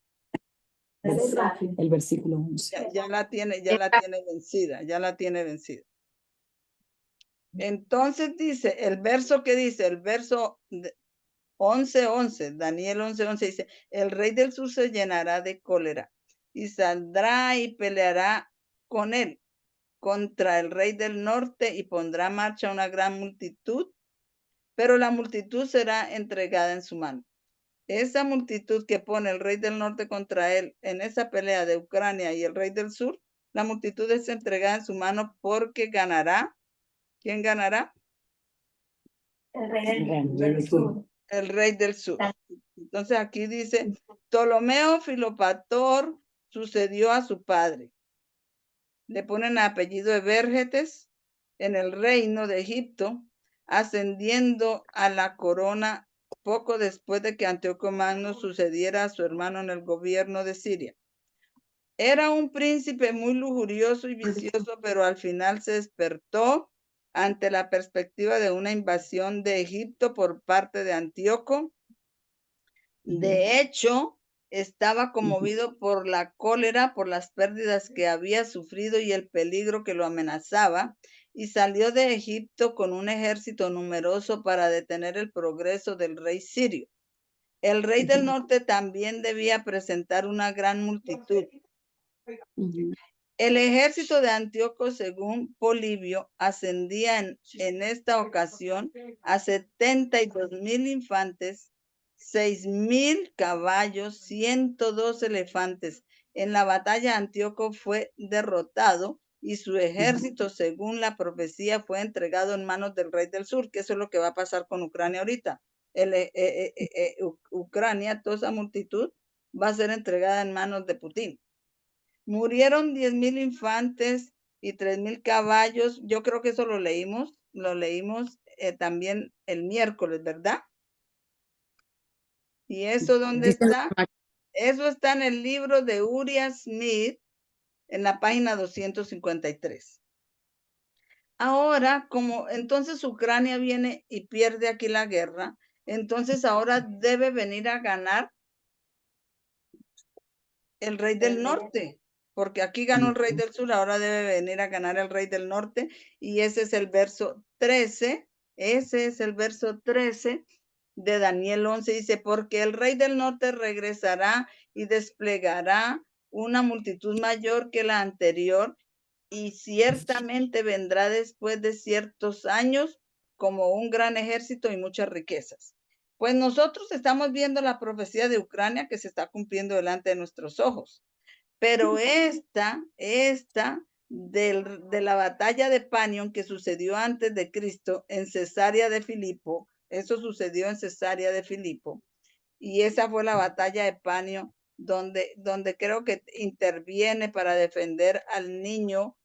El versículo 11. Ya la tiene vencida, ya la tiene vencida. Entonces dice, el verso 11:11, Daniel 11:11 dice, el rey del sur se llenará de cólera y saldrá y peleará con él contra el rey del norte y pondrá en marcha una gran multitud, pero la multitud será entregada en su mano. Esa multitud que pone el rey del norte contra él en esa pelea de Ucrania y el rey del sur, la multitud es entregada en su mano porque ganará. ¿Quién ganará? El rey del sur. El rey del sur. Entonces aquí dice, Ptolomeo Filopator sucedió a su padre. Le ponen apellido de Vérgetes en el reino de Egipto, ascendiendo a la corona poco después de que Antíoco Magno sucediera a su hermano en el gobierno de Siria. Era un príncipe muy lujurioso y vicioso, pero al final se despertó ante la perspectiva de una invasión de Egipto por parte de Antíoco. De hecho, estaba conmovido por la cólera, por las pérdidas que había sufrido y el peligro que lo amenazaba, y salió de Egipto con un ejército numeroso para detener el progreso del rey sirio. El rey del norte también debía presentar una gran multitud. El ejército de Antíoco, según Polibio, ascendía en esta ocasión a 72,000 infantes, 6,000 caballos, 102 elefantes. En la batalla Antíoco fue derrotado y su ejército, según la profecía, fue entregado en manos del rey del sur, que eso es lo que va a pasar con Ucrania ahorita. Ucrania, toda esa multitud, va a ser entregada en manos de Putin. Murieron 10,000 infantes y 3,000 caballos. Yo creo que eso lo leímos también el miércoles, ¿verdad? ¿Y eso dónde está? Eso está en el libro de Uriah Smith, en la página 253. Ahora, como entonces Ucrania viene y pierde aquí la guerra, entonces ahora debe venir a ganar el rey del norte, porque aquí ganó el rey del sur, ahora debe venir a ganar el rey del norte, y ese es el verso 13, de Daniel 11, dice, porque el rey del norte regresará y desplegará una multitud mayor que la anterior, y ciertamente vendrá después de ciertos años como un gran ejército y muchas riquezas. Pues nosotros estamos viendo la profecía de Ucrania que se está cumpliendo delante de nuestros ojos. Pero esta de la batalla de Panion que sucedió antes de Cristo en Cesarea de Filipo, eso sucedió en Cesarea de Filipo, y esa fue la batalla de Panion donde creo que interviene para defender al niño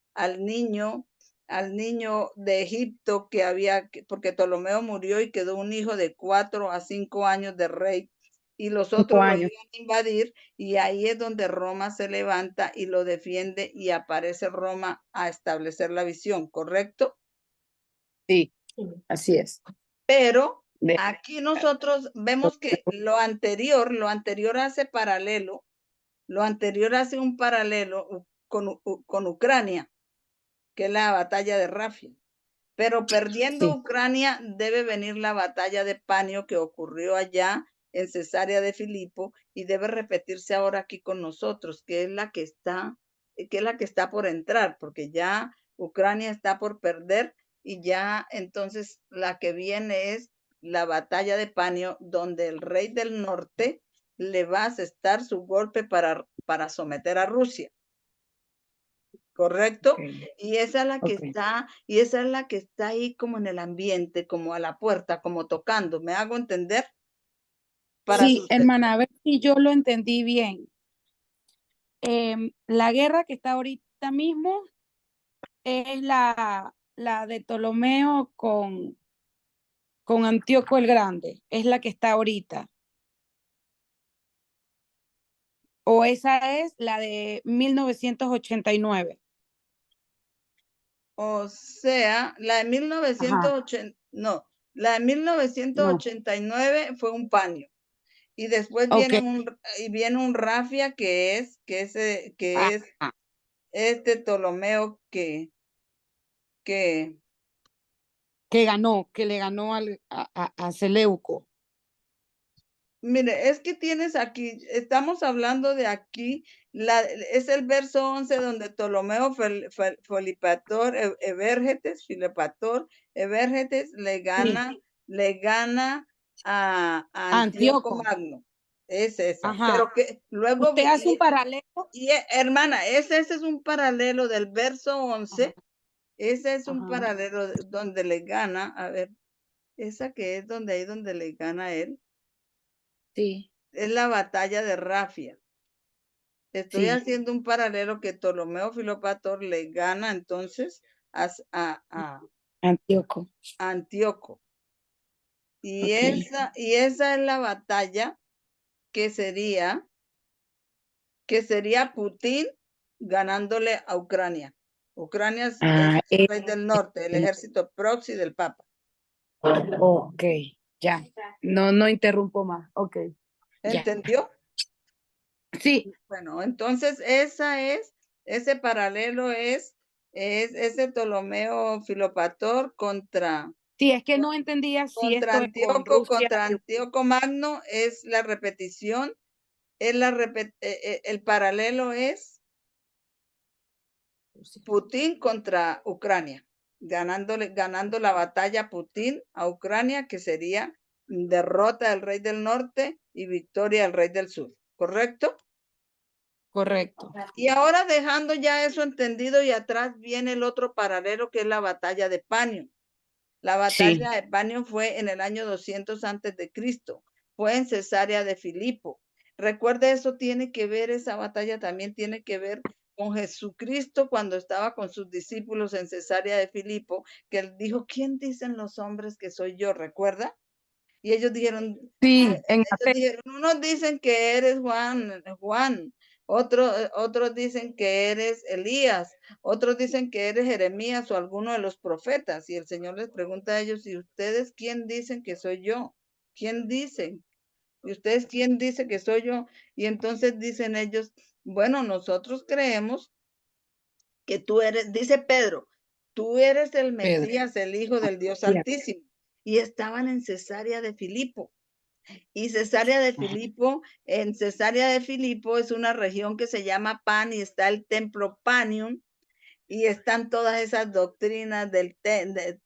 de Egipto porque Ptolomeo murió y quedó un hijo de 4 a 5 años de rey, y los otros lo iban a invadir, y ahí es donde Roma se levanta y lo defiende, y aparece Roma a establecer la visión, ¿correcto? Sí, así es. Pero aquí nosotros vemos que lo anterior hace paralelo, un paralelo con Ucrania, que es la batalla de Rafia. Pero perdiendo Ucrania, debe venir la batalla de Panio que ocurrió allá en Cesarea de Filipo, y debe repetirse ahora aquí con nosotros, que es la que está por entrar, porque ya Ucrania está por perder, y ya entonces la que viene es la batalla de Panio, donde el rey del norte le va a asestar su golpe para para someter a Rusia. ¿Correcto? Ok. Y esa es la que Ok. está, y esa es la que está ahí como en el ambiente, como a la puerta, como tocando. ¿Me hago entender? Para Sí, sus hermana, a ver si yo lo entendí bien. La guerra que está ahorita mismo es la de Ptolomeo con Antíoco el Grande, es la que está ahorita. O esa es la de 1989. O sea, la de 1980, no, la de No. 1989 fue un paño. Y después Ok. viene un rafia que es Ajá. este Ptolomeo que Que le ganó a Seleuco. mire, es que tienes aquí, estamos hablando de aquí, es el verso 11 donde Ptolomeo Filipator, Evergetes le gana a Antíoco Antíoco. Magno. Es esa. Ajá. Pero que luego, Usted hace un paralelo. hermana, ese es un paralelo del verso 11. Ajá. Ese es un Ajá. paralelo donde le gana, a ver, esa que es donde le gana a él. Sí, Es la batalla de Rafia. Estoy sí. haciendo un paralelo que Ptolomeo Filopator le gana entonces a Antíoco. Antíoco. Y, Ok. esa es la batalla que sería Putin ganándole a Ucrania. Ucrania es Ah, el rey del norte, el ejército proxy del Papa. ok, ya. No interrumpo más. Ok, ya. ¿Entendió? Sí, Bueno, entonces ese paralelo es ese Ptolomeo Filopator contra sí, es que no entendía si esto es con Rusia. contra Antíoco Magno, es la repetición, el paralelo es Putin contra Ucrania, ganando la batalla Putin a Ucrania, que sería derrota del rey del norte y victoria del rey del sur, ¿correcto? Correcto. Y ahora dejando ya eso entendido y atrás viene el otro paralelo que es la batalla de Panion. La batalla de Panion fue en el año 200 antes de Cristo. Fue en Cesarea de Filipo. Recuerde, esa batalla también tiene que ver con Jesucristo cuando estaba con sus discípulos en Cesarea de Filipo, que él dijo, ¿quién dicen los hombres que soy yo? ¿Recuerda? Y ellos dijeron, Sí, en unos dicen que eres Juan, otros dicen que eres Elías, otros dicen que eres Jeremías o alguno de los profetas. Y el Señor les pregunta a ellos, ¿y ustedes quién dicen que soy yo? ¿Quién dicen? ¿Y ustedes quién dice que soy yo? Y entonces dicen ellos, bueno, nosotros creemos que tú eres, dice Pedro, tú eres el Pedro. Mesías, el Hijo del Dios Altísimo. Y estaban en Cesarea de Filipo. Y en Cesarea de Filipo es una región que se llama Pan y está el templo Panium y están todas esas doctrinas de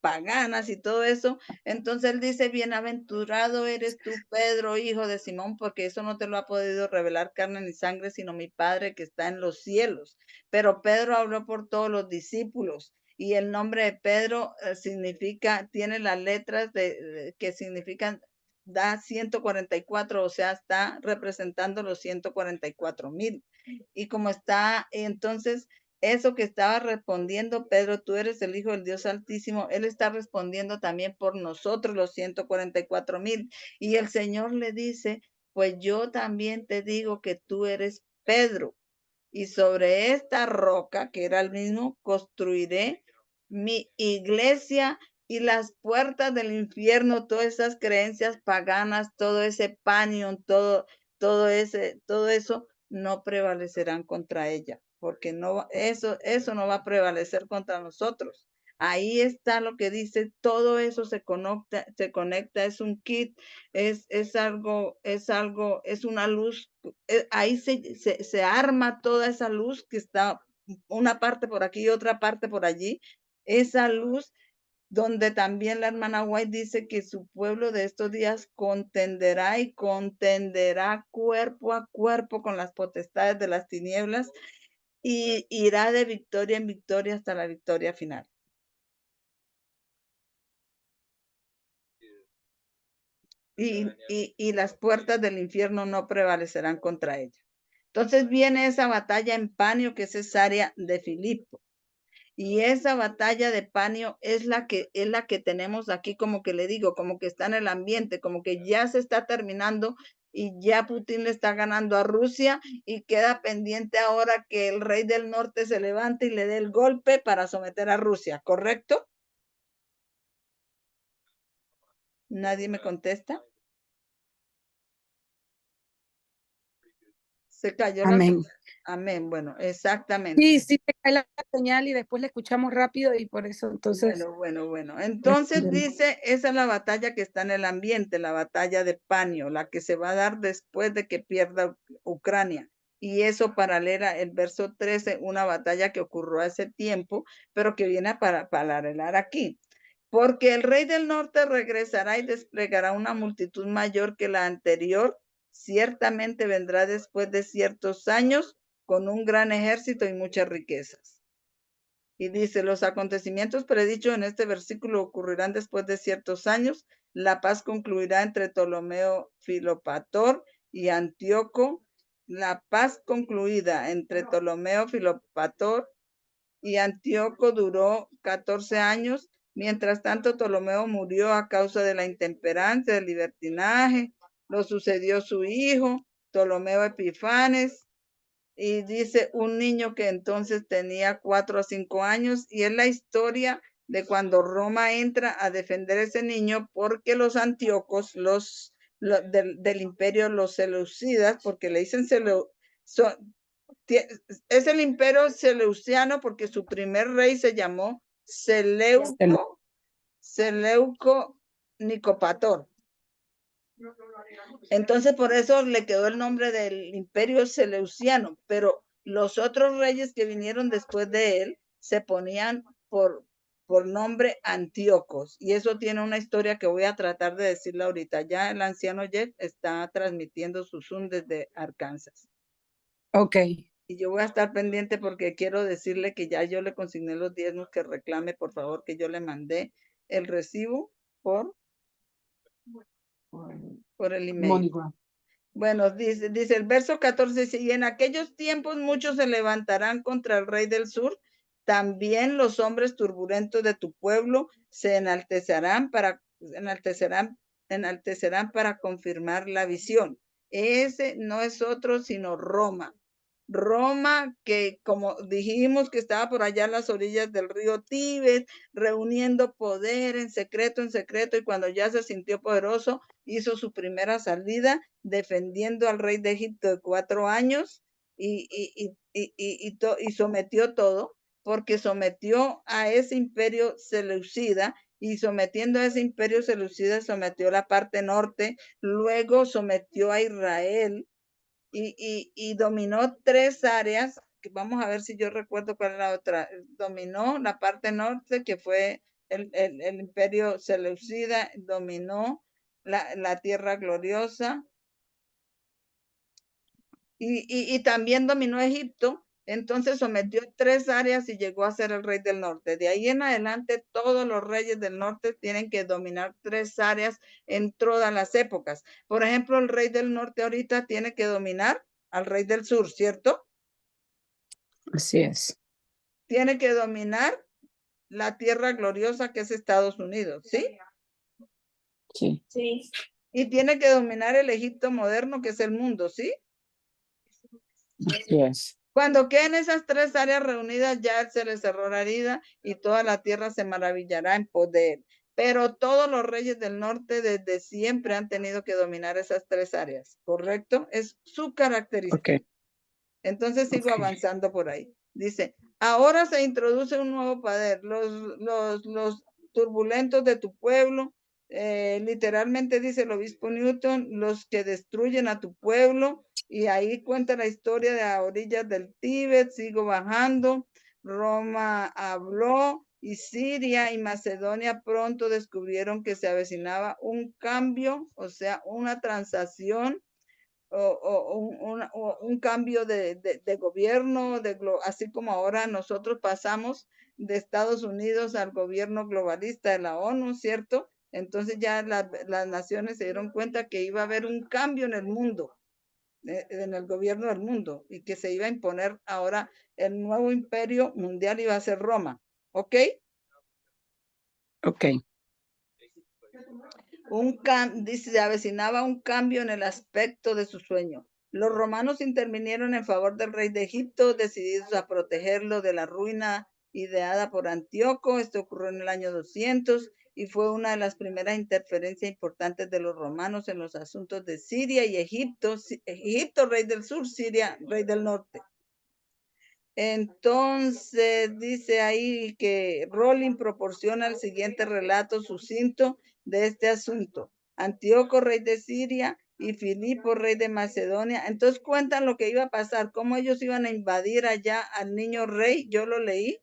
paganas y todo eso. Entonces él dice, bienaventurado eres tú, Pedro, hijo de Simón, porque eso no te lo ha podido revelar carne ni sangre, sino mi Padre que está en los cielos. Pero Pedro habló por todos los discípulos. Y el nombre de Pedro tiene las letras que significan, da 144, o sea, está representando los 144,000. Y como está, entonces, eso que estaba respondiendo Pedro, tú eres el Hijo del Dios Altísimo, él está respondiendo también por nosotros los 144,000. Y el Señor le dice, pues yo también te digo que tú eres Pedro, y sobre esta roca, que era el mismo, construiré mi iglesia, y las puertas del infierno, todas esas creencias paganas, todo ese panion, todo eso no prevalecerán contra ella, porque eso no va a prevalecer contra nosotros. Ahí está lo que dice, todo eso se conecta, es un kit, es una luz, ahí se arma toda esa luz que está una parte por aquí y otra parte por allí. Esa luz donde también la hermana White dice que su pueblo de estos días contenderá y contenderá cuerpo a cuerpo con las potestades de las tinieblas y irá de victoria en victoria hasta la victoria final. Y las puertas del infierno no prevalecerán contra ella. Entonces viene esa batalla en Panio, que es Cesarea de Filipo. Y esa batalla de Panio es la que tenemos aquí, como que le digo, como que está en el ambiente, como que ya se está terminando y ya Putin le está ganando a Rusia y queda pendiente ahora que el rey del norte se levante y le dé el golpe para someter a Rusia, ¿correcto? ¿Nadie me contesta? Se cayó Amén. Amén, bueno, exactamente. Sí, sí, te cae la señal y después la escuchamos rápido y por eso entonces. Bueno. Entonces dice, esa es la batalla que está en el ambiente, la batalla de Panio, la que se va a dar después de que pierda Ucrania. Y eso paralela el verso 13, una batalla que ocurrió hace tiempo, pero que viene a paralelar aquí. Porque el rey del norte regresará y desplegará una multitud mayor que la anterior. Ciertamente vendrá después de ciertos años con un gran ejército y muchas riquezas. Y dice, los acontecimientos predichos en este versículo ocurrirán después de ciertos años. La paz concluirá entre Ptolomeo Filopator y Antíoco. La paz concluida entre Ptolomeo Filopator y Antíoco duró 14 años. Mientras tanto, Ptolomeo murió a causa de la intemperancia, del libertinaje. Lo sucedió su hijo, Ptolomeo Epifanes. Y dice un niño que entonces tenía 4 a 5 años, y es la historia de cuando Roma entra a defender a ese niño porque los antíocos, del imperio, los seleucidas, porque le dicen es el imperio seleuciano porque su primer rey se llamó Seleuco Nicopator. Entonces por eso le quedó el nombre del imperio seleuciano, pero los otros reyes que vinieron después de él se ponían por nombre Antíocos, y eso tiene una historia que voy a tratar de decirla ahorita. Ya el anciano Jeff está transmitiendo su Zoom desde Arkansas. Ok. Y yo voy a estar pendiente porque quiero decirle que ya yo le consigné los diezmos, que reclame por favor, que yo le mandé el recibo por el email. MoneyGram. Bueno, dice el verso 14, y en aquellos tiempos muchos se levantarán contra el rey del sur. También los hombres turbulentos de tu pueblo se enaltecerán para confirmar la visión. Ese no es otro sino Roma. Roma, que como dijimos que estaba por allá en las orillas del río Tíbet, reuniendo poder en secreto, y cuando ya se sintió poderoso, hizo su primera salida defendiendo al rey de Egipto de 4 años y sometió todo, porque sometió a ese imperio seleucida, y sometiendo a ese imperio seleucida sometió la parte norte, luego sometió a Israel y dominó 3 áreas, que vamos a ver si yo recuerdo cuál es la otra. Dominó la parte norte, que fue el imperio seleucida, dominó la tierra gloriosa, y también dominó Egipto. Entonces sometió 3 áreas y llegó a ser el rey del norte. De ahí en adelante, todos los reyes del norte tienen que dominar 3 áreas en todas las épocas. Por ejemplo, el rey del norte ahorita tiene que dominar al rey del sur, ¿cierto? Así es. Tiene que dominar la tierra gloriosa, que es Estados Unidos, ¿sí? Sí. Sí. Y tiene que dominar el Egipto moderno, que es el mundo, ¿sí? Así es. Cuando queden esas 3 áreas reunidas, ya se les cerró la herida y toda la tierra se maravillará en poder. Pero todos los reyes del norte desde siempre han tenido que dominar esas 3 áreas, ¿correcto? Es su característica. Ok. Entonces sigo avanzando por ahí. Dice, ahora se introduce un nuevo poder. Los turbulentos de tu pueblo, literalmente dice el obispo Newton, los que destruyen a tu pueblo. Y ahí cuenta la historia de a orillas del Tíbet. Sigo bajando. Roma habló y Siria y Macedonia pronto descubrieron que se avecinaba un cambio, o sea, una transacción o un cambio de gobierno, así como ahora nosotros pasamos de Estados Unidos al gobierno globalista de la ONU, ¿cierto? Entonces ya las naciones se dieron cuenta que iba a haber un cambio en el mundo, en el gobierno del mundo, y que se iba a imponer ahora el nuevo imperio mundial, iba a ser Roma, ¿ok? Ok. Dice, se avecinaba un cambio en el aspecto de su sueño. Los romanos intervinieron en favor del rey de Egipto, decididos a protegerlo de la ruina ideada por Antíoco. Esto ocurrió en el año 200 y fue una de las primeras interferencias importantes de los romanos en los asuntos de Siria y Egipto. Egipto, rey del sur, Siria, rey del norte. Entonces dice ahí que Rowling proporciona el siguiente relato sucinto de este asunto. Antíoco, rey de Siria, y Filipo, rey de Macedonia. Entonces cuentan lo que iba a pasar, cómo ellos iban a invadir allá al niño rey. Yo lo leí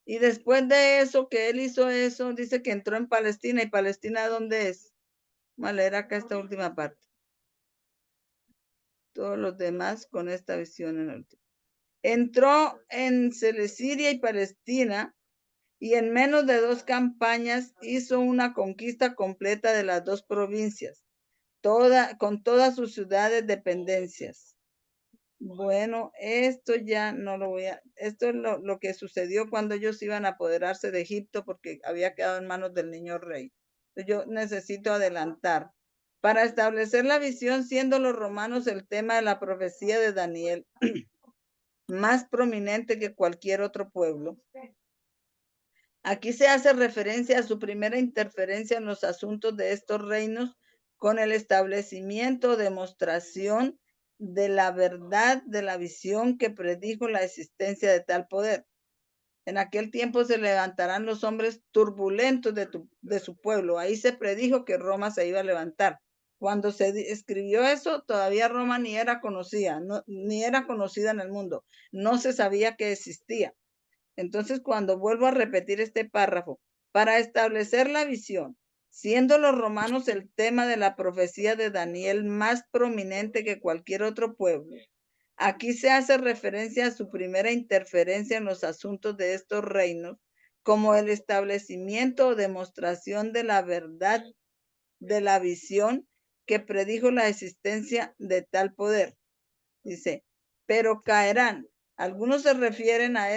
y después de eso, que él hizo eso, dice que entró en Palestina. ¿Y Palestina dónde es? Vamos a leer acá esta última parte. Todos los demás con esta visión en el último. Entró en Siria y Palestina y en menos de 2 campañas hizo una conquista completa de las 2 provincias, con todas sus ciudades dependencias. Bueno, esto ya no lo voy a... Esto es lo que sucedió cuando ellos iban a apoderarse de Egipto porque había quedado en manos del niño rey. Yo necesito adelantar. Para establecer la visión, siendo los romanos el tema de la profecía de Daniel más prominente que cualquier otro pueblo. Aquí se hace referencia a su primera interferencia en los asuntos de estos reinos con el establecimiento o demostración de la verdad de la visión que predijo la existencia de tal poder. En aquel tiempo se levantarán los hombres turbulentos de su pueblo. Ahí se predijo que Roma se iba a levantar. Cuando se escribió eso, todavía Roma ni era conocida, ni era conocida en el mundo. No se sabía que existía. Entonces, cuando vuelvo a repetir este párrafo, para establecer la visión, siendo los romanos el tema de la profecía de Daniel más prominente que cualquier otro pueblo, aquí se hace referencia a su primera interferencia en los asuntos de estos reinos, como el establecimiento o demostración de la verdad de la visión que predijo la existencia de tal poder. Dice, pero caerán. Algunos se refieren a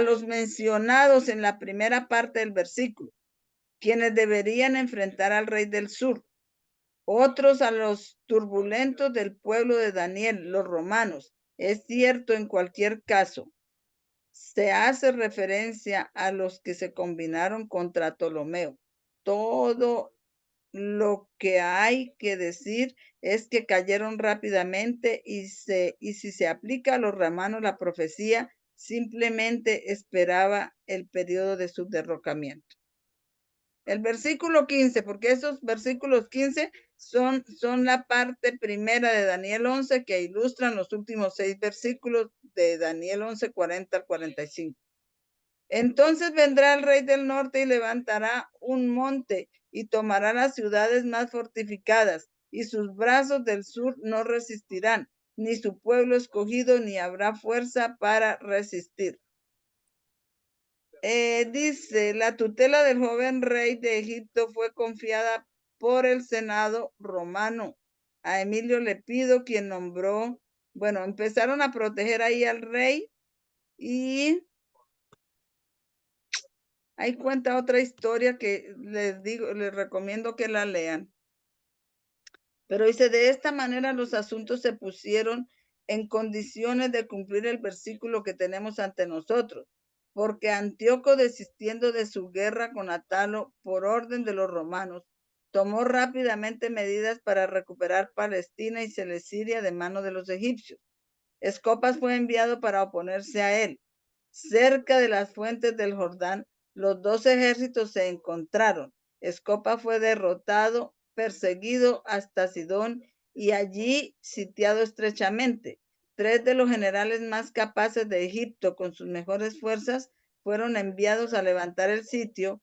los mencionados en la primera parte del versículo, quienes deberían enfrentar al rey del sur. Otros a los turbulentos del pueblo de Daniel, los romanos. Es cierto, en cualquier caso, se hace referencia a los que se combinaron contra Ptolomeo. Todo lo que hay que decir es que cayeron rápidamente y si se aplica a los romanos la profecía, simplemente esperaba el periodo de su derrocamiento. El versículo 15, porque esos versículos 15 son la parte primera de Daniel 11 que ilustran los últimos 6 versículos de Daniel 11, 40 al 45. Entonces vendrá el rey del norte y levantará un monte y tomará las ciudades más fortificadas, y sus brazos del sur no resistirán, ni su pueblo escogido, ni habrá fuerza para resistir. Dice, la tutela del joven rey de Egipto fue confiada por el Senado romano a Emilio Lepido, quien nombró, bueno, empezaron a proteger ahí al rey y ahí cuenta otra historia que les recomiendo que la lean. Pero dice, de esta manera los asuntos se pusieron en condiciones de cumplir el versículo que tenemos ante nosotros, porque Antíoco, desistiendo de su guerra con Atalo por orden de los romanos, tomó rápidamente medidas para recuperar Palestina y Celesyria de mano de los egipcios. Escopas fue enviado para oponerse a él. Cerca de las fuentes del Jordán, los 2 ejércitos se encontraron. Escopa fue derrotado, perseguido hasta Sidón y allí sitiado estrechamente. 3 de los generales más capaces de Egipto con sus mejores fuerzas fueron enviados a levantar el sitio,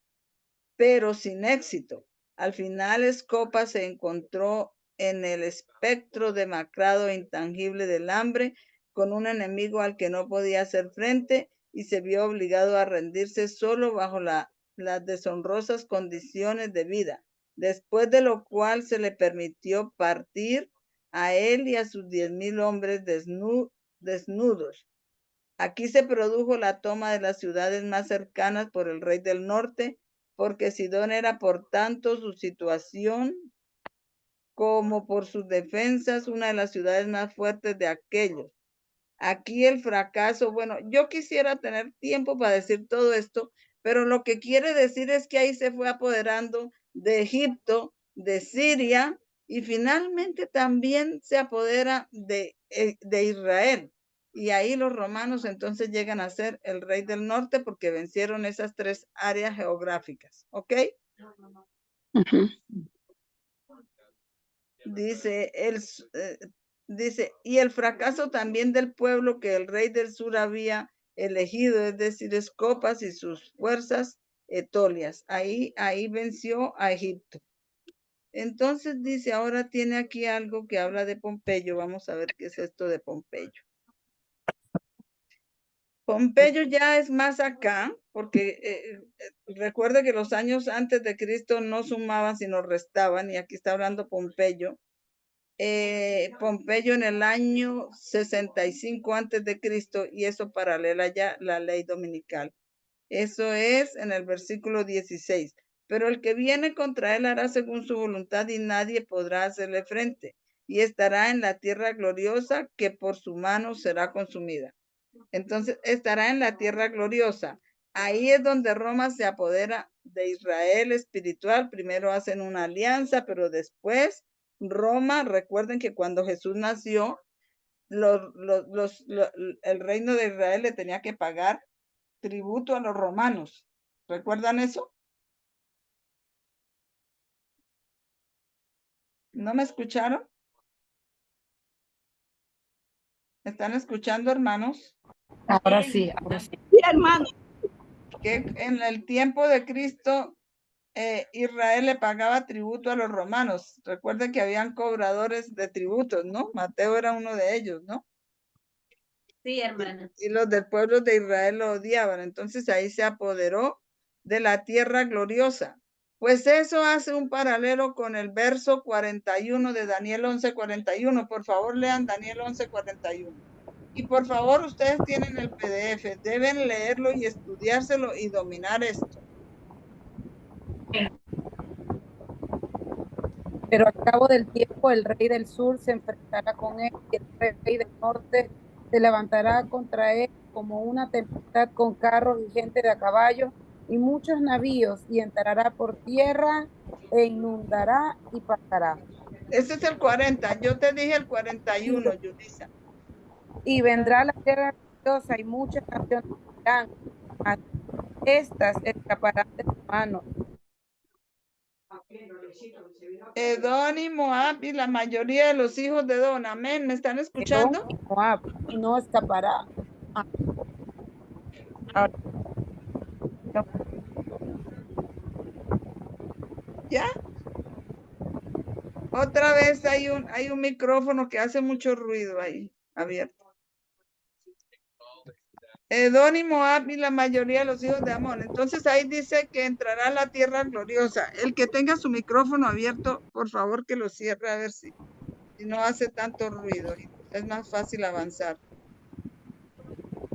pero sin éxito. Al final Escopas se encontró en el espectro demacrado e intangible del hambre con un enemigo al que no podía hacer frente y se vio obligado a rendirse solo bajo las deshonrosas condiciones de vida, después de lo cual se le permitió partir a él y a sus 10,000 hombres desnudos. Aquí se produjo la toma de las ciudades más cercanas por el rey del norte, porque Sidón era por tanto su situación como por sus defensas una de las ciudades más fuertes de aquellos. Aquí el fracaso, bueno, yo quisiera tener tiempo para decir todo esto, pero lo que quiere decir es que ahí se fue apoderando de Egipto, de Siria, y finalmente también se apodera de Israel. Y ahí los romanos entonces llegan a ser el rey del norte porque vencieron esas 3 áreas geográficas, ¿ok? Ujú. Dice, dice, y el fracaso también del pueblo que el rey del sur había elegido, es decir, Escopas y sus fuerzas etolias. Ahí venció a Egipto. Entonces dice, ahora tiene aquí algo que habla de Pompeyo. Vamos a ver qué es esto de Pompeyo. Pompeyo ya es más acá, porque recuerde que los años antes de Cristo no sumaban, sino restaban, y aquí está hablando Pompeyo. Pompeyo en el año 65 antes de Cristo, y eso paralela ya la ley dominical. Eso es en el versículo 16. Pero el que viene contra él hará según su voluntad y nadie podrá hacerle frente, y estará en la tierra gloriosa que por su mano será consumida. Entonces estará en la tierra gloriosa. Ahí es donde Roma se apodera de Israel espiritual. Primero hacen una alianza, pero después Roma, recuerden que cuando Jesús nació, el reino de Israel le tenía que pagar tributo a los romanos. ¿Recuerdan eso? ¿No me escucharon? ¿Me están escuchando, hermanos? Ahora sí, ahora sí. Sí, hermano. Que en el tiempo de Cristo Israel le pagaba tributo a los romanos. Recuerden que habían cobradores de tributos, ¿no? Mateo era uno de ellos, ¿no? Sí, hermana. Y los del pueblo de Israel lo odiaban. Entonces ahí se apoderó de la tierra gloriosa. Pues eso hace un paralelo con el verso 41 de Daniel 11:41. Por favor, lean Daniel 11:41. Y por favor, ustedes tienen el PDF, deben leerlo y estudiárselo y dominar esto. Pero al cabo del tiempo el rey del sur se enfrentará con él y el rey del norte se levantará contra él como una tempestad con carros y gente de a caballo y muchos navíos y entrará por tierra e inundará y pasará. Este es el 40. Yo te dije el 41, Yulisa. Y vendrá la tierra gloriosa y muchas naciones irán, mas estas escaparán de su mano. Edom y Moab y la mayoría de los hijos de Edom. Amén. ¿Me están escuchando? Edom y Moab no escapará. Ahora, ¿Ya? Otra vez hay un micrófono que hace mucho ruido ahí, abierto. Edom y Moab y la mayoría de los hijos de Amón. Entonces ahí dice que entrará a la tierra gloriosa. El que tenga su micrófono abierto, por favor que lo cierre a ver si no hace tanto ruido. Es más fácil avanzar.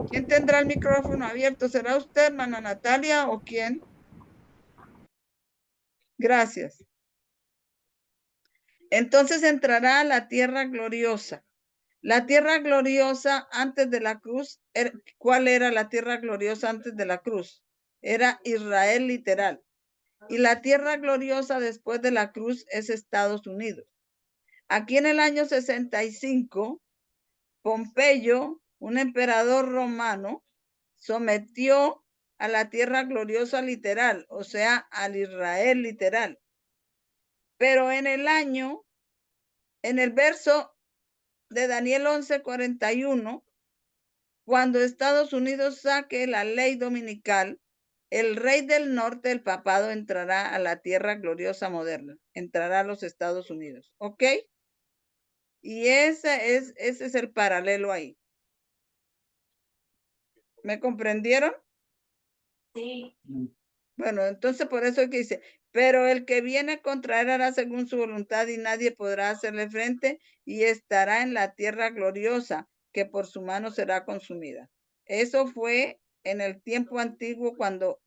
¿Quién tendrá el micrófono abierto? ¿Será usted, hermana Natalia, o quién? Gracias. Entonces entrará a la tierra gloriosa. La tierra gloriosa antes de la cruz, ¿cuál era la tierra gloriosa antes de la cruz? Era Israel literal. Y la tierra gloriosa después de la cruz es Estados Unidos. Aquí en el año 65, Pompeyo, un emperador romano, sometió a la tierra gloriosa literal, o sea, al Israel literal. Pero en el verso de Daniel 11:41, cuando Estados Unidos saque la ley dominical, el rey del norte, el papado, entrará a la tierra gloriosa moderna, entrará a los Estados Unidos, ¿ok? Y ese es el paralelo ahí. ¿Me comprendieron? Sí. Bueno, entonces por eso es que dice, pero el que viene contra él hará según su voluntad y nadie podrá hacerle frente y estará en la tierra gloriosa que por su mano será consumida. Eso fue en el tiempo antiguo cuando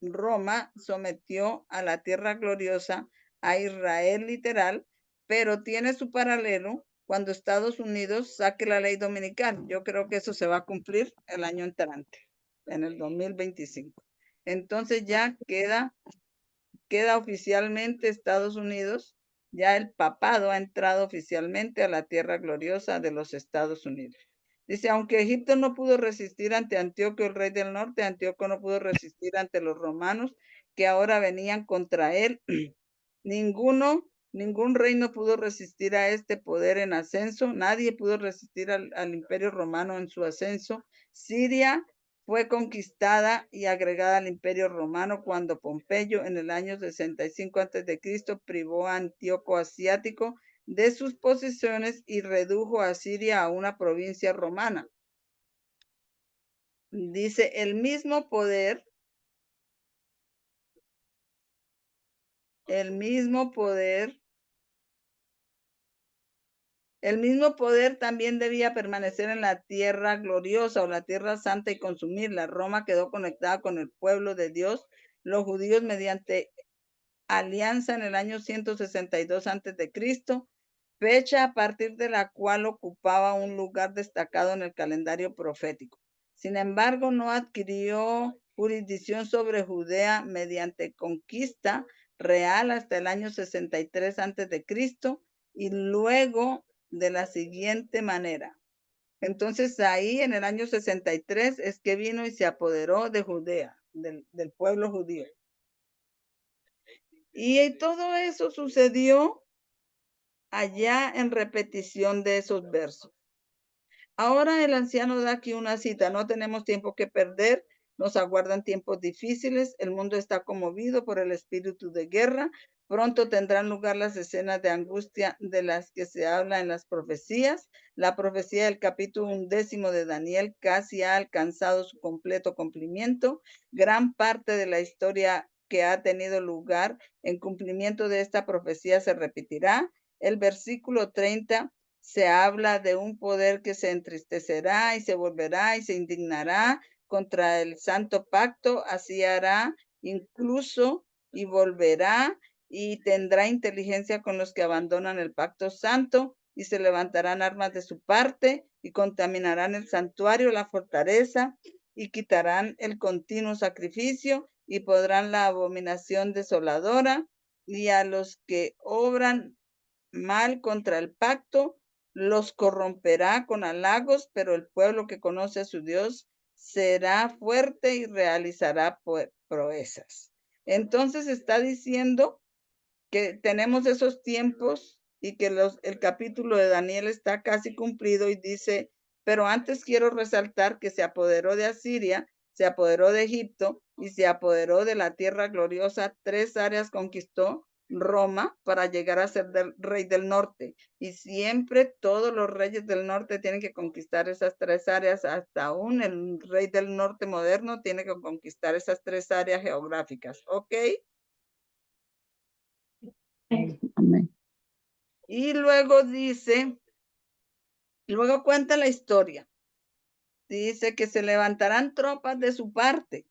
Roma sometió a la tierra gloriosa a Israel literal, pero tiene su paralelo cuando Estados Unidos saque la ley dominical. Yo creo que eso se va a cumplir el año entrante, en el 2025. Entonces ya queda oficialmente Estados Unidos, ya el papado ha entrado oficialmente a la tierra gloriosa de los Estados Unidos. Dice, aunque Egipto no pudo resistir ante Antíoco, el rey del norte, Antíoco no pudo resistir ante los romanos que ahora venían contra él. Ningún reino pudo resistir a este poder en ascenso. Nadie pudo resistir al imperio romano en su ascenso. Siria fue conquistada y agregada al imperio romano cuando Pompeyo en el año 65 a.C. privó a Antíoco Asiático de sus posesiones y redujo a Siria a una provincia romana. Dice, el mismo poder también debía permanecer en la tierra gloriosa o la tierra santa y consumirla. Roma quedó conectada con el pueblo de Dios, los judíos mediante alianza en el año 162 a.C., fecha a partir de la cual ocupaba un lugar destacado en el calendario profético. Sin embargo, no adquirió jurisdicción sobre Judea mediante conquista real hasta el año 63 a.C. y luego de la siguiente manera. Entonces ahí en el año 63 es que vino y se apoderó de Judea, del pueblo judío. Y todo eso sucedió allá en repetición de esos versos. Ahora el anciano da aquí una cita, no tenemos tiempo que perder, nos aguardan tiempos difíciles, el mundo está conmovido por el espíritu de guerra, pronto tendrán lugar las escenas de angustia de las que se habla en las profecías. La profecía del capítulo 11 de Daniel casi ha alcanzado su completo cumplimiento. Gran parte de la historia que ha tenido lugar en cumplimiento de esta profecía se repetirá. El versículo 30 se habla de un poder que se entristecerá y se volverá y se indignará contra el santo pacto, así hará incluso y volverá y tendrá inteligencia con los que abandonan el pacto santo y se levantarán armas de su parte y contaminarán el santuario, la fortaleza y quitarán el continuo sacrificio y podrán la abominación desoladora y a los que obran mal contra el pacto los corromperá con halagos, pero el pueblo que conoce a su Dios será fuerte y realizará proezas. Entonces está diciendo que tenemos esos tiempos y que el capítulo de Daniel está casi cumplido y dice, pero antes quiero resaltar que se apoderó de Asiria, se apoderó de Egipto y se apoderó de la tierra gloriosa. 3 áreas conquistó Roma para llegar a ser rey del norte. Y siempre todos los reyes del norte tienen que conquistar esas 3 áreas, hasta aún el rey del norte moderno tiene que conquistar esas 3 áreas geográficas. ¿Ok? Amén. Y luego dice, luego cuenta la historia. Dice que se levantarán tropas de su parte.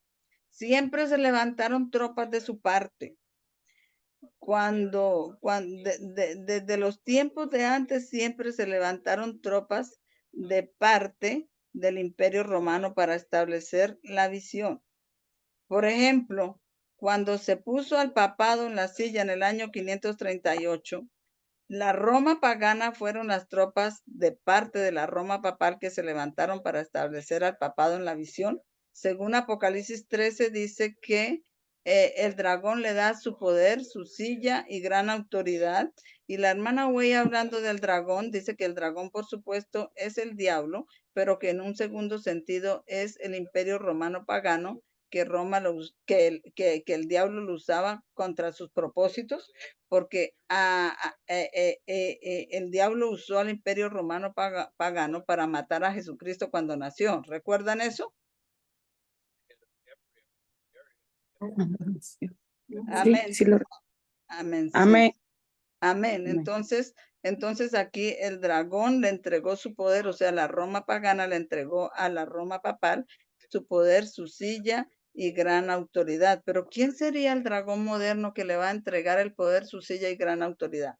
Siempre se levantaron tropas de su parte. Desde los tiempos de antes siempre se levantaron tropas de parte del Imperio Romano para establecer la visión. Por ejemplo, cuando se puso al papado en la silla en el año 538, la Roma pagana fueron las tropas de parte de la Roma papal que se levantaron para establecer al papado en la visión. Según Apocalipsis 13 dice que el dragón le da su poder, su silla y gran autoridad. Y la hermana Way, hablando del dragón, dice que el dragón, por supuesto, es el diablo, pero que en un segundo sentido es el imperio romano pagano, que el diablo lo usaba contra sus propósitos, porque el diablo usó al imperio romano pagano para matar a Jesucristo cuando nació. ¿Recuerdan eso? Sí, Amén. sí lo- Amén. Sí. Amén. Amén. Amén. Entonces aquí el dragón le entregó su poder, o sea, la Roma pagana le entregó a la Roma papal su poder, su silla y gran autoridad. Pero ¿quién sería el dragón moderno que le va a entregar el poder, su silla y gran autoridad?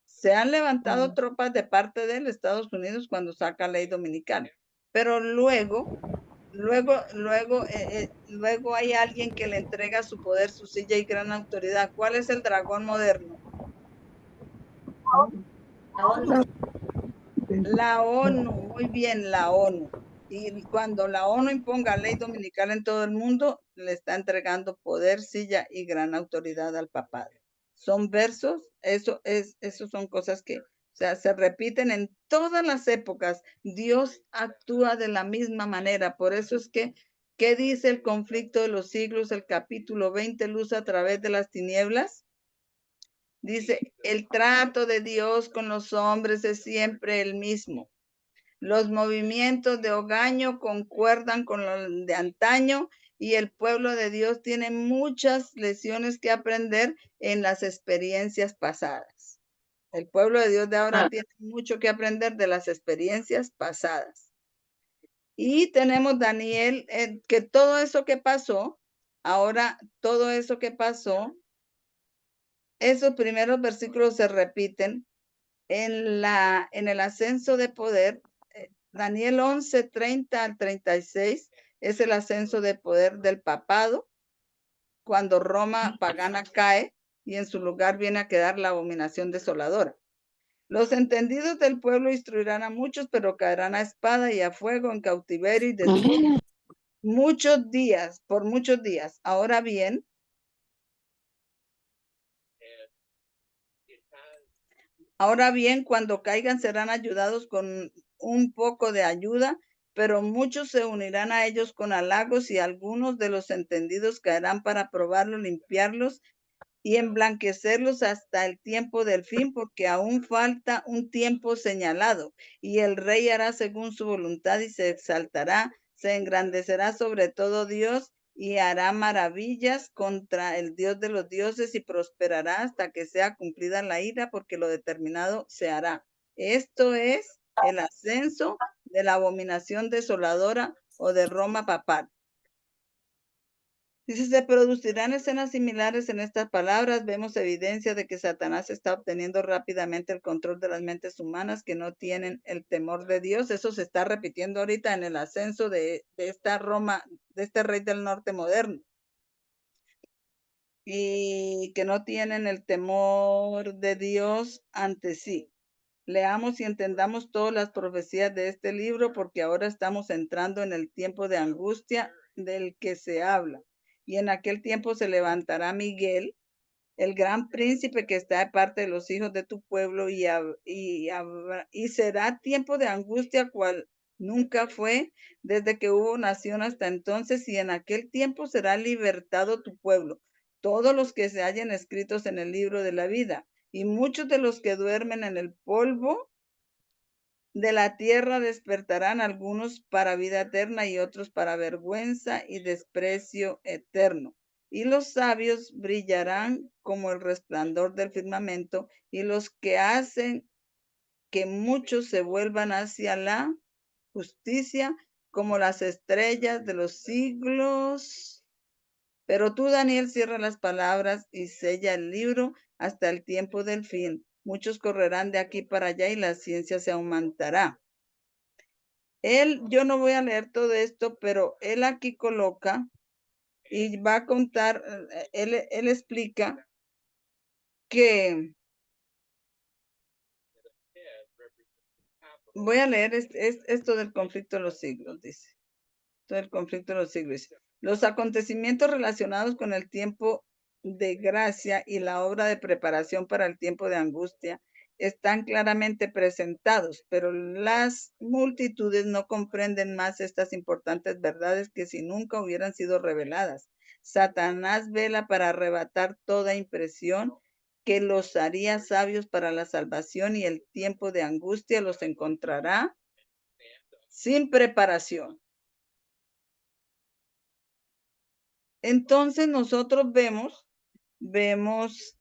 Se han levantado tropas de parte de Estados Unidos cuando saca ley dominical, pero luego hay alguien que le entrega su poder, su silla y gran autoridad. ¿Cuál es el dragón moderno? La ONU. La ONU, muy bien, la ONU. Y cuando la ONU imponga ley dominical en todo el mundo, le está entregando poder, silla y gran autoridad al papado. Son versos, eso son cosas que, o sea, se repiten en todas las épocas. Dios actúa de la misma manera. Por eso es que, ¿qué dice el conflicto de los siglos? El capítulo 20, luz a través de las tinieblas. Dice, el trato de Dios con los hombres es siempre el mismo. Los movimientos de Ogaño concuerdan con los de antaño y el pueblo de Dios tiene muchas lecciones que aprender en las experiencias pasadas. El pueblo de Dios de ahora tiene mucho que aprender de las experiencias pasadas. Y tenemos Daniel, que todo eso que pasó, ahora todo eso que pasó, esos primeros versículos se repiten en el ascenso de poder. Daniel 11, 30 al 36 es el ascenso de poder del papado, cuando Roma pagana cae y en su lugar viene a quedar la abominación desoladora. Los entendidos del pueblo instruirán a muchos, pero caerán a espada y a fuego, en cautiverio y desnudo muchos días, por muchos días. Ahora bien, cuando caigan serán ayudados con un poco de ayuda, pero muchos se unirán a ellos con halagos y algunos de los entendidos caerán para probarlos, limpiarlos y emblanquecerlos hasta el tiempo del fin, porque aún falta un tiempo señalado. Y el rey hará según su voluntad y se exaltará, se engrandecerá sobre todo Dios y hará maravillas contra el Dios de los dioses y prosperará hasta que sea cumplida la ira, porque lo determinado se hará. Esto es el ascenso de la abominación desoladora o de Roma papal. Dice, se producirán escenas similares en estas palabras. Vemos evidencia de que Satanás está obteniendo rápidamente el control de las mentes humanas que no tienen el temor de Dios. Eso se está repitiendo ahorita en el ascenso de esta Roma, de este rey del norte moderno. Y que no tienen el temor de Dios ante sí. Leamos y entendamos todas las profecías de este libro, porque ahora estamos entrando en el tiempo de angustia del que se habla. Y en aquel tiempo se levantará Miguel, el gran príncipe que está de parte de los hijos de tu pueblo, y será tiempo de angustia cual nunca fue desde que hubo nación hasta entonces, y en aquel tiempo será libertado tu pueblo, todos los que se hallen escritos en el libro de la vida, y muchos de los que duermen en el polvo de la tierra despertarán, algunos para vida eterna y otros para vergüenza y desprecio eterno. Y los sabios brillarán como el resplandor del firmamento, y los que hacen que muchos se vuelvan hacia la justicia como las estrellas de los siglos. Pero tú, Daniel, cierra las palabras y sella el libro hasta el tiempo del fin. Muchos correrán de aquí para allá y la ciencia se aumentará. Yo no voy a leer todo esto, pero él aquí coloca y va a contar, él explica que, voy a leer esto del conflicto de los siglos, dice. Todo el conflicto de los siglos. Los acontecimientos relacionados con el tiempo de gracia y la obra de preparación para el tiempo de angustia están claramente presentados, pero las multitudes no comprenden más estas importantes verdades que si nunca hubieran sido reveladas. Satanás vela para arrebatar toda impresión que los haría sabios para la salvación, y el tiempo de angustia los encontrará sin preparación. Entonces nosotros vemos,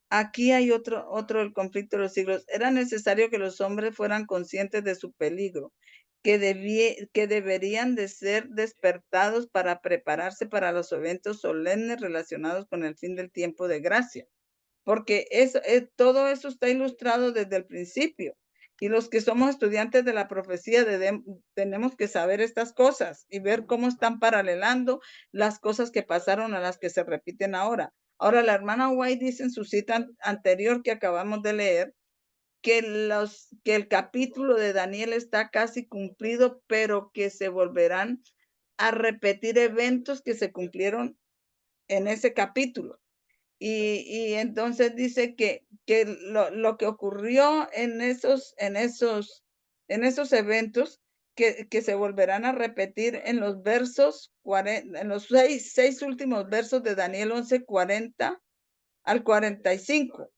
aquí hay otro del conflicto de los siglos. Era necesario que los hombres fueran conscientes de su peligro, que deberían de ser despertados para prepararse para los eventos solemnes relacionados con el fin del tiempo de gracia. Porque todo eso está ilustrado desde el principio. Y los que somos estudiantes de la profecía tenemos que saber estas cosas y ver cómo están paralelando las cosas que pasaron a las que se repiten ahora. Ahora, la hermana White dice en su cita anterior que acabamos de leer que el capítulo de Daniel está casi cumplido, pero que se volverán a repetir eventos que se cumplieron en ese capítulo. Y entonces dice que lo que ocurrió en esos eventos que se volverán a repetir en los versos, en los seis últimos versos de Daniel 11, 40 al 45.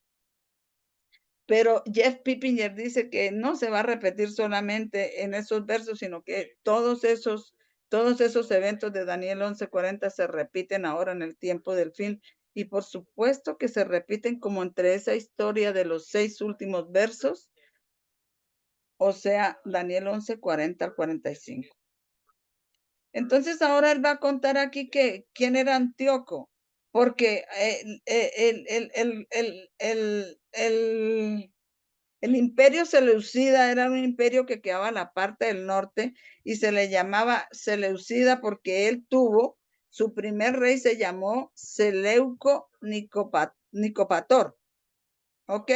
Pero Jeff Pippinger dice que no se va a repetir solamente en esos versos, sino que todos esos eventos de Daniel 11:40 se repiten ahora en el tiempo del fin. Y por supuesto que se repiten como entre esa historia de los 6 últimos versos, o sea, Daniel 11:40 al 45. Entonces ahora él va a contar aquí que quién era Antíoco, porque el imperio seleucida era un imperio que quedaba en la parte del norte y se le llamaba Seleucida porque él tuvo, su primer rey se llamó Seleuco Nicopator. ¿Ok?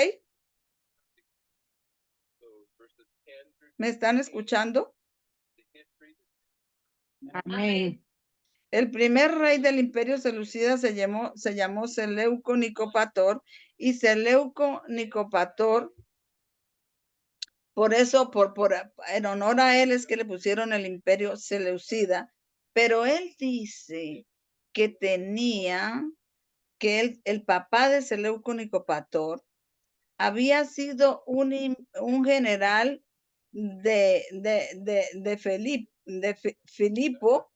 ¿Me están escuchando? Amén. El primer rey del imperio seleucida se llamó Seleuco Nicopator, y Seleuco Nicopator, por eso, en honor a él es que le pusieron el imperio seleucida, pero él dice que el papá de Seleuco Nicopator había sido un general de Filipo,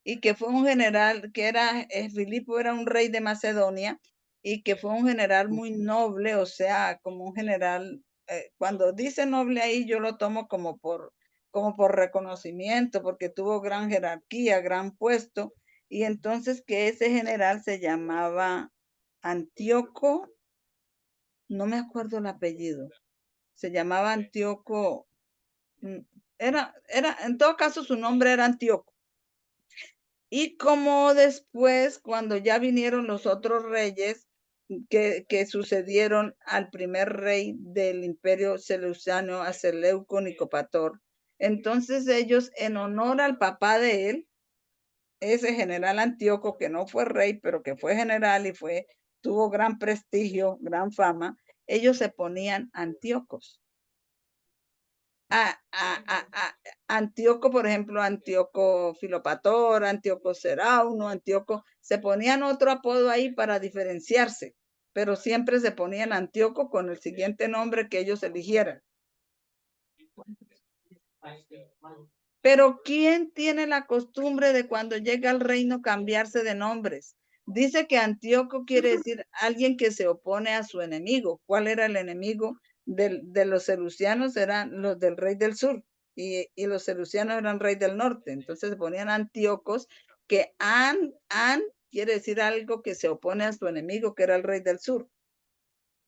y que fue un general que Filipo era un rey de Macedonia, y que fue un general muy noble, o sea, como un general, cuando dice noble ahí yo lo tomo como por reconocimiento, porque tuvo gran jerarquía, gran puesto, y entonces que ese general se llamaba Antíoco, no me acuerdo el apellido, se llamaba Antíoco, en todo caso su nombre era Antíoco. Y como después, cuando ya vinieron los otros reyes que sucedieron al primer rey del imperio seleuciano, a Seleuco Nicopator, entonces ellos, en honor al papá de él, ese general Antíoco, que no fue rey, pero que fue general y tuvo gran prestigio, gran fama, ellos se ponían Antíocos. Antíoco, por ejemplo, Antíoco Filopator, Antíoco Serauno, Antíoco, se ponían otro apodo ahí para diferenciarse, pero siempre se ponían Antíoco con el siguiente nombre que ellos eligieran. Pero ¿quién tiene la costumbre de cuando llega al reino cambiarse de nombres? Dice que Antíoco quiere decir alguien que se opone a su enemigo. ¿Cuál era el enemigo de los seleucianos? Eran los del rey del sur, y los seleucianos eran rey del norte. Entonces se ponían Antíocos, que an quiere decir algo que se opone a su enemigo, que era el rey del sur.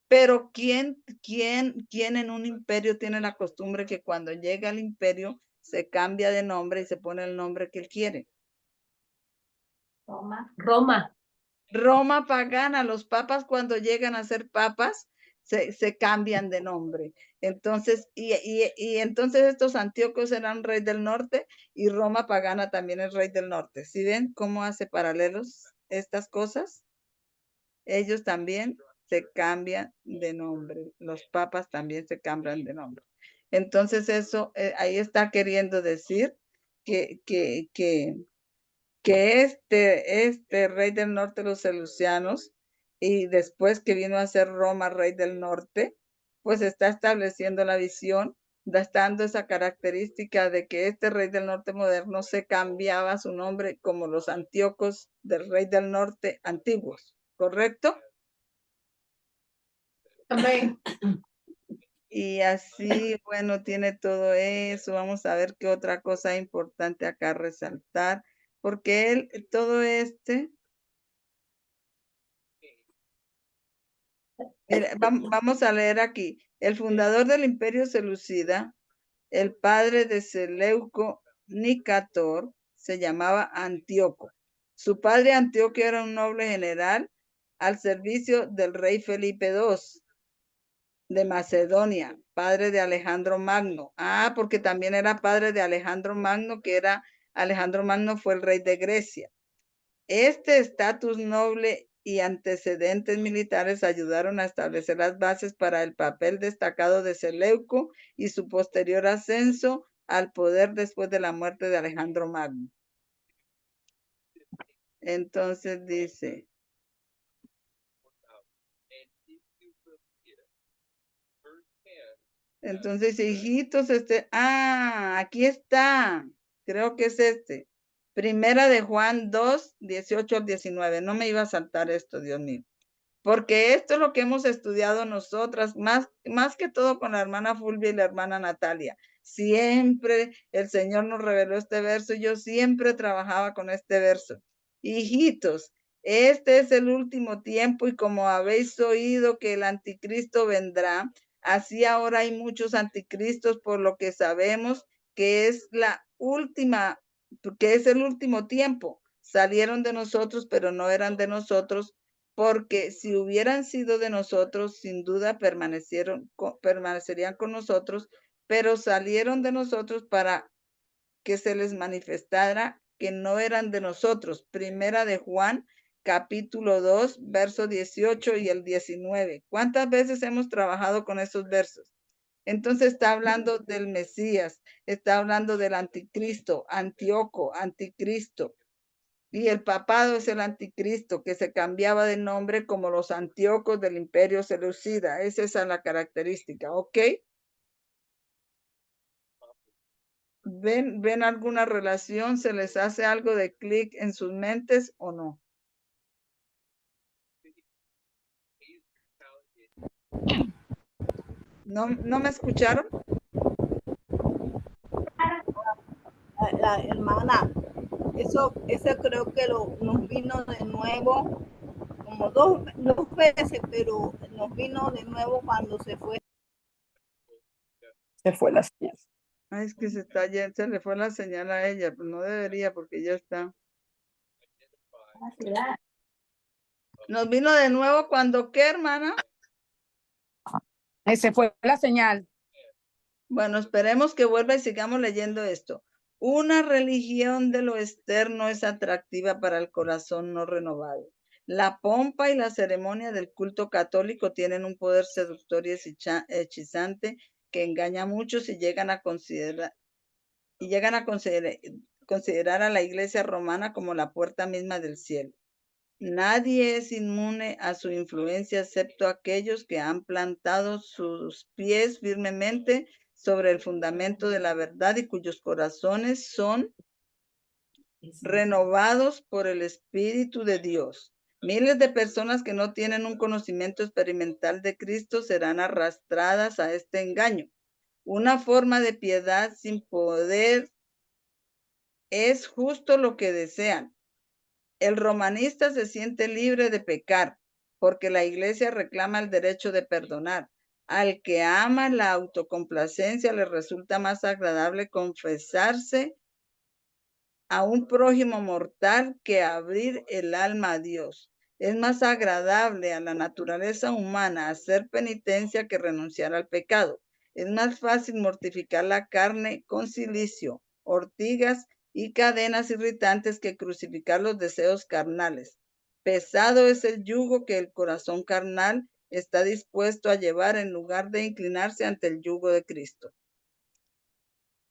Pero ¿quién en un imperio tiene la costumbre que cuando llega al imperio se cambia de nombre y se pone el nombre que él quiere? Roma. Roma pagana. Los papas, cuando llegan a ser papas, se cambian de nombre. Entonces, y entonces estos Antíocos eran rey del norte y Roma pagana también es rey del norte. ¿Sí ven cómo hace paralelos estas cosas? Ellos también se cambian de nombre. Los papas también se cambian de nombre. Entonces eso, ahí está queriendo decir que este rey del norte, los seleucianos, y después que vino a ser Roma rey del norte, pues está estableciendo la visión, dando esa característica de que este rey del norte moderno se cambiaba su nombre como los Antíocos del rey del norte antiguos, ¿correcto? Amén. Y así, bueno, tiene todo eso. Vamos a ver qué otra cosa importante acá resaltar, porque él, todo vamos a leer aquí. El fundador del imperio seleucida, el padre de Seleuco Nicator, se llamaba Antíoco. Su padre Antíoco era un noble general al servicio del rey Felipe II de Macedonia, padre de Alejandro Magno. Ah, porque también era padre de Alejandro Magno, Alejandro Magno fue el rey de Grecia. Este estatus noble y antecedentes militares ayudaron a establecer las bases para el papel destacado de Seleuco y su posterior ascenso al poder después de la muerte de Alejandro Magno. Entonces dice, hijitos, aquí está, creo que es Primera de Juan 2, 18 al 19. No me iba a saltar esto, Dios mío. Porque esto es lo que hemos estudiado nosotras, más que todo con la hermana Fulvia y la hermana Natalia. Siempre el Señor nos reveló este verso y yo siempre trabajaba con este verso. Hijitos, este es el último tiempo y como habéis oído que el anticristo vendrá, así ahora hay muchos anticristos, por lo que sabemos que es el último tiempo. Salieron de nosotros, pero no eran de nosotros, porque si hubieran sido de nosotros, sin duda permanecerían con nosotros, pero salieron de nosotros para que se les manifestara que no eran de nosotros. Primera de Juan, capítulo 2, verso 18 y el 19. ¿Cuántas veces hemos trabajado con esos versos? Entonces está hablando del Mesías, está hablando del anticristo, Antíoco, anticristo. Y el papado es el anticristo, que se cambiaba de nombre como los Antíocos del imperio seleucida. Esa es la característica, ¿ok? ¿Ven alguna relación? ¿Se les hace algo de clic en sus mentes o no? ¿No me escucharon? La hermana, eso creo que nos vino de nuevo como dos veces, pero nos vino de nuevo cuando se fue. Se fue la señal. Ay, es que se le fue la señal a ella, pues no debería porque ya está. Nos vino de nuevo cuando, ¿qué, hermana? Se fue la señal. Bueno, esperemos que vuelva y sigamos leyendo esto. Una religión de lo externo es atractiva para el corazón no renovado. La pompa y la ceremonia del culto católico tienen un poder seductor y hechizante que engaña a muchos y llegan a considerar a la iglesia romana como la puerta misma del cielo. Nadie es inmune a su influencia excepto aquellos que han plantado sus pies firmemente sobre el fundamento de la verdad y cuyos corazones son renovados por el Espíritu de Dios. Miles de personas que no tienen un conocimiento experimental de Cristo serán arrastradas a este engaño. Una forma de piedad sin poder es justo lo que desean. El romanista se siente libre de pecar porque la iglesia reclama el derecho de perdonar. Al que ama la autocomplacencia le resulta más agradable confesarse a un prójimo mortal que abrir el alma a Dios. Es más agradable a la naturaleza humana hacer penitencia que renunciar al pecado. Es más fácil mortificar la carne con cilicio, ortigas y cadenas irritantes que crucificar los deseos carnales. Pesado es el yugo que el corazón carnal está dispuesto a llevar en lugar de inclinarse ante el yugo de Cristo.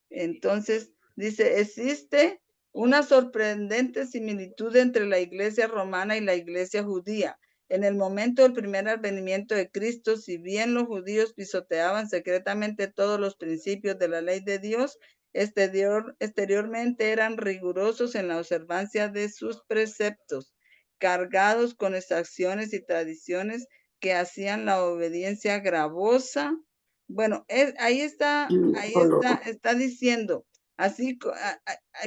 Entonces, dice, existe una sorprendente similitud entre la iglesia romana y la iglesia judía. En el momento del primer advenimiento de Cristo, si bien los judíos pisoteaban secretamente todos los principios de la ley de Dios, exteriormente eran rigurosos en la observancia de sus preceptos, cargados con exacciones y tradiciones que hacían la obediencia gravosa. Bueno, ahí está diciendo, así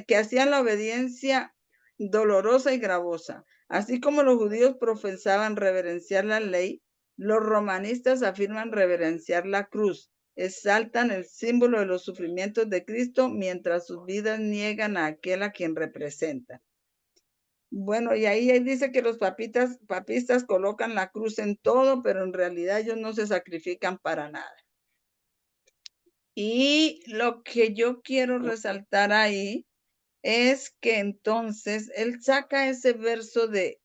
que hacían la obediencia dolorosa y gravosa. Así como los judíos profesaban reverenciar la ley, los romanistas afirman reverenciar la cruz. Exaltan el símbolo de los sufrimientos de Cristo mientras sus vidas niegan a aquel a quien representan. Bueno, y ahí dice que los papistas colocan la cruz en todo, pero en realidad ellos no se sacrifican para nada. Y lo que yo quiero resaltar ahí es que entonces él saca ese verso de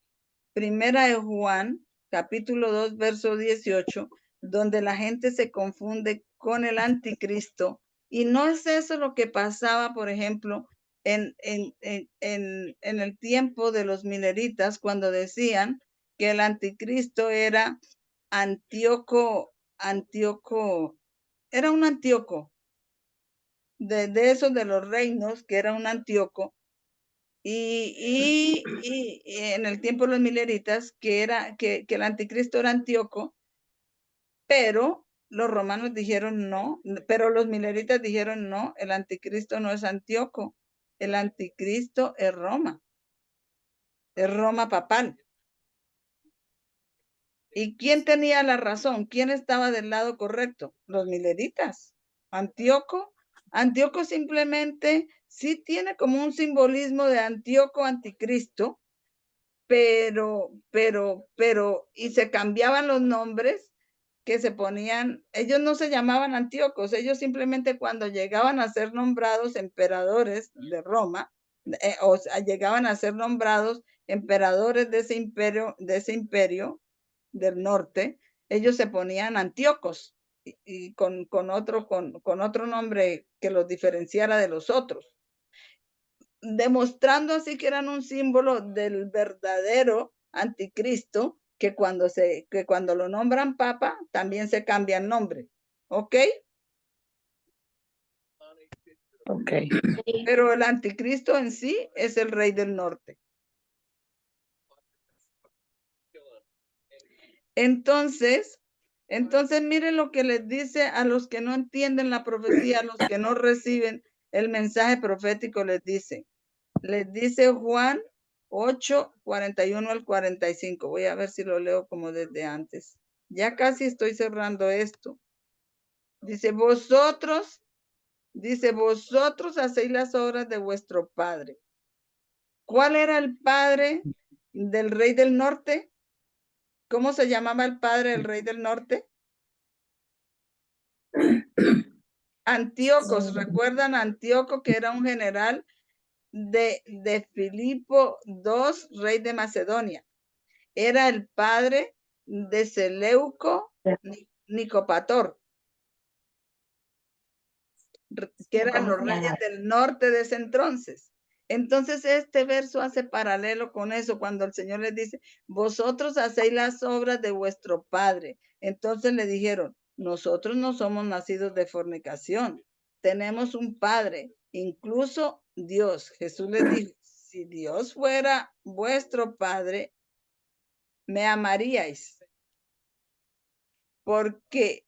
Primera de Juan, capítulo 2, verso 18, donde la gente se confunde con el anticristo. Y no es eso lo que pasaba, por ejemplo, en el tiempo de los mileritas, cuando decían que el anticristo era Antíoco, era un Antíoco, de esos de los reinos, que era un Antíoco, y en el tiempo de los mileritas, que el anticristo era Antíoco, pero los romanos dijeron no, pero los mileritas dijeron no, el anticristo no es Antíoco, el anticristo es Roma papal. ¿Y quién tenía la razón? ¿Quién estaba del lado correcto? Los mileritas. Antíoco simplemente sí tiene como un simbolismo de Antíoco anticristo, pero, y se cambiaban los nombres que se ponían, ellos no se llamaban Antíocos, ellos simplemente cuando llegaban a ser nombrados emperadores de Roma, o sea, llegaban a ser nombrados emperadores de ese imperio del norte, ellos se ponían Antíocos y con otro nombre que los diferenciara de los otros, demostrando así que eran un símbolo del verdadero anticristo, que cuando lo nombran papa también se cambia el nombre. ¿Ok? Ok. Pero el anticristo en sí es el rey del norte. Entonces miren lo que les dice a los que no entienden la profecía, a los que no reciben el mensaje profético, les dice Juan 8, 41 al 45. Voy a ver si lo leo como desde antes. Ya casi estoy cerrando esto. Dice, vosotros hacéis las obras de vuestro padre. ¿Cuál era el padre del rey del norte? ¿Cómo se llamaba el padre del rey del norte? Antíocos. ¿Recuerdan a Antíoco, que era un general de Filipo II, rey de Macedonia? Era el padre de Seleuco Nicopator, que eran los reyes del norte de ese entonces. Entonces este verso hace paralelo con eso, cuando el Señor les dice, vosotros hacéis las obras de vuestro padre. Entonces le dijeron, nosotros no somos nacidos de fornicación, tenemos un padre, incluso Dios. Jesús les dijo, si Dios fuera vuestro padre, me amaríais, porque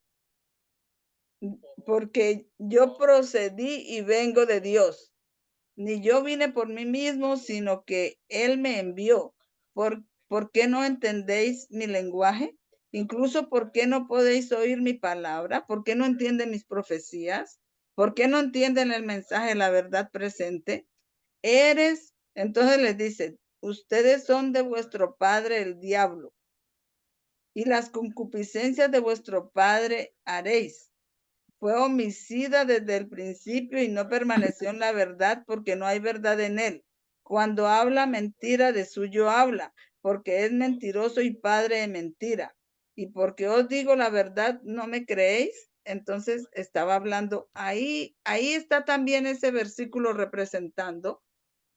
yo procedí y vengo de Dios. Ni yo vine por mí mismo, sino que Él me envió. ¿Por qué no entendéis mi lenguaje? Incluso, ¿por qué no podéis oír mi palabra? ¿Por qué no entienden mis profecías? ¿Por qué no entienden el mensaje de la verdad presente? Entonces les dice, ustedes son de vuestro padre el diablo, y las concupiscencias de vuestro padre haréis. Fue homicida desde el principio y no permaneció en la verdad, porque no hay verdad en él. Cuando habla mentira, de suyo habla, porque es mentiroso y padre de mentira. Y porque os digo la verdad, ¿no me creéis? Entonces estaba hablando, ahí está también ese versículo representando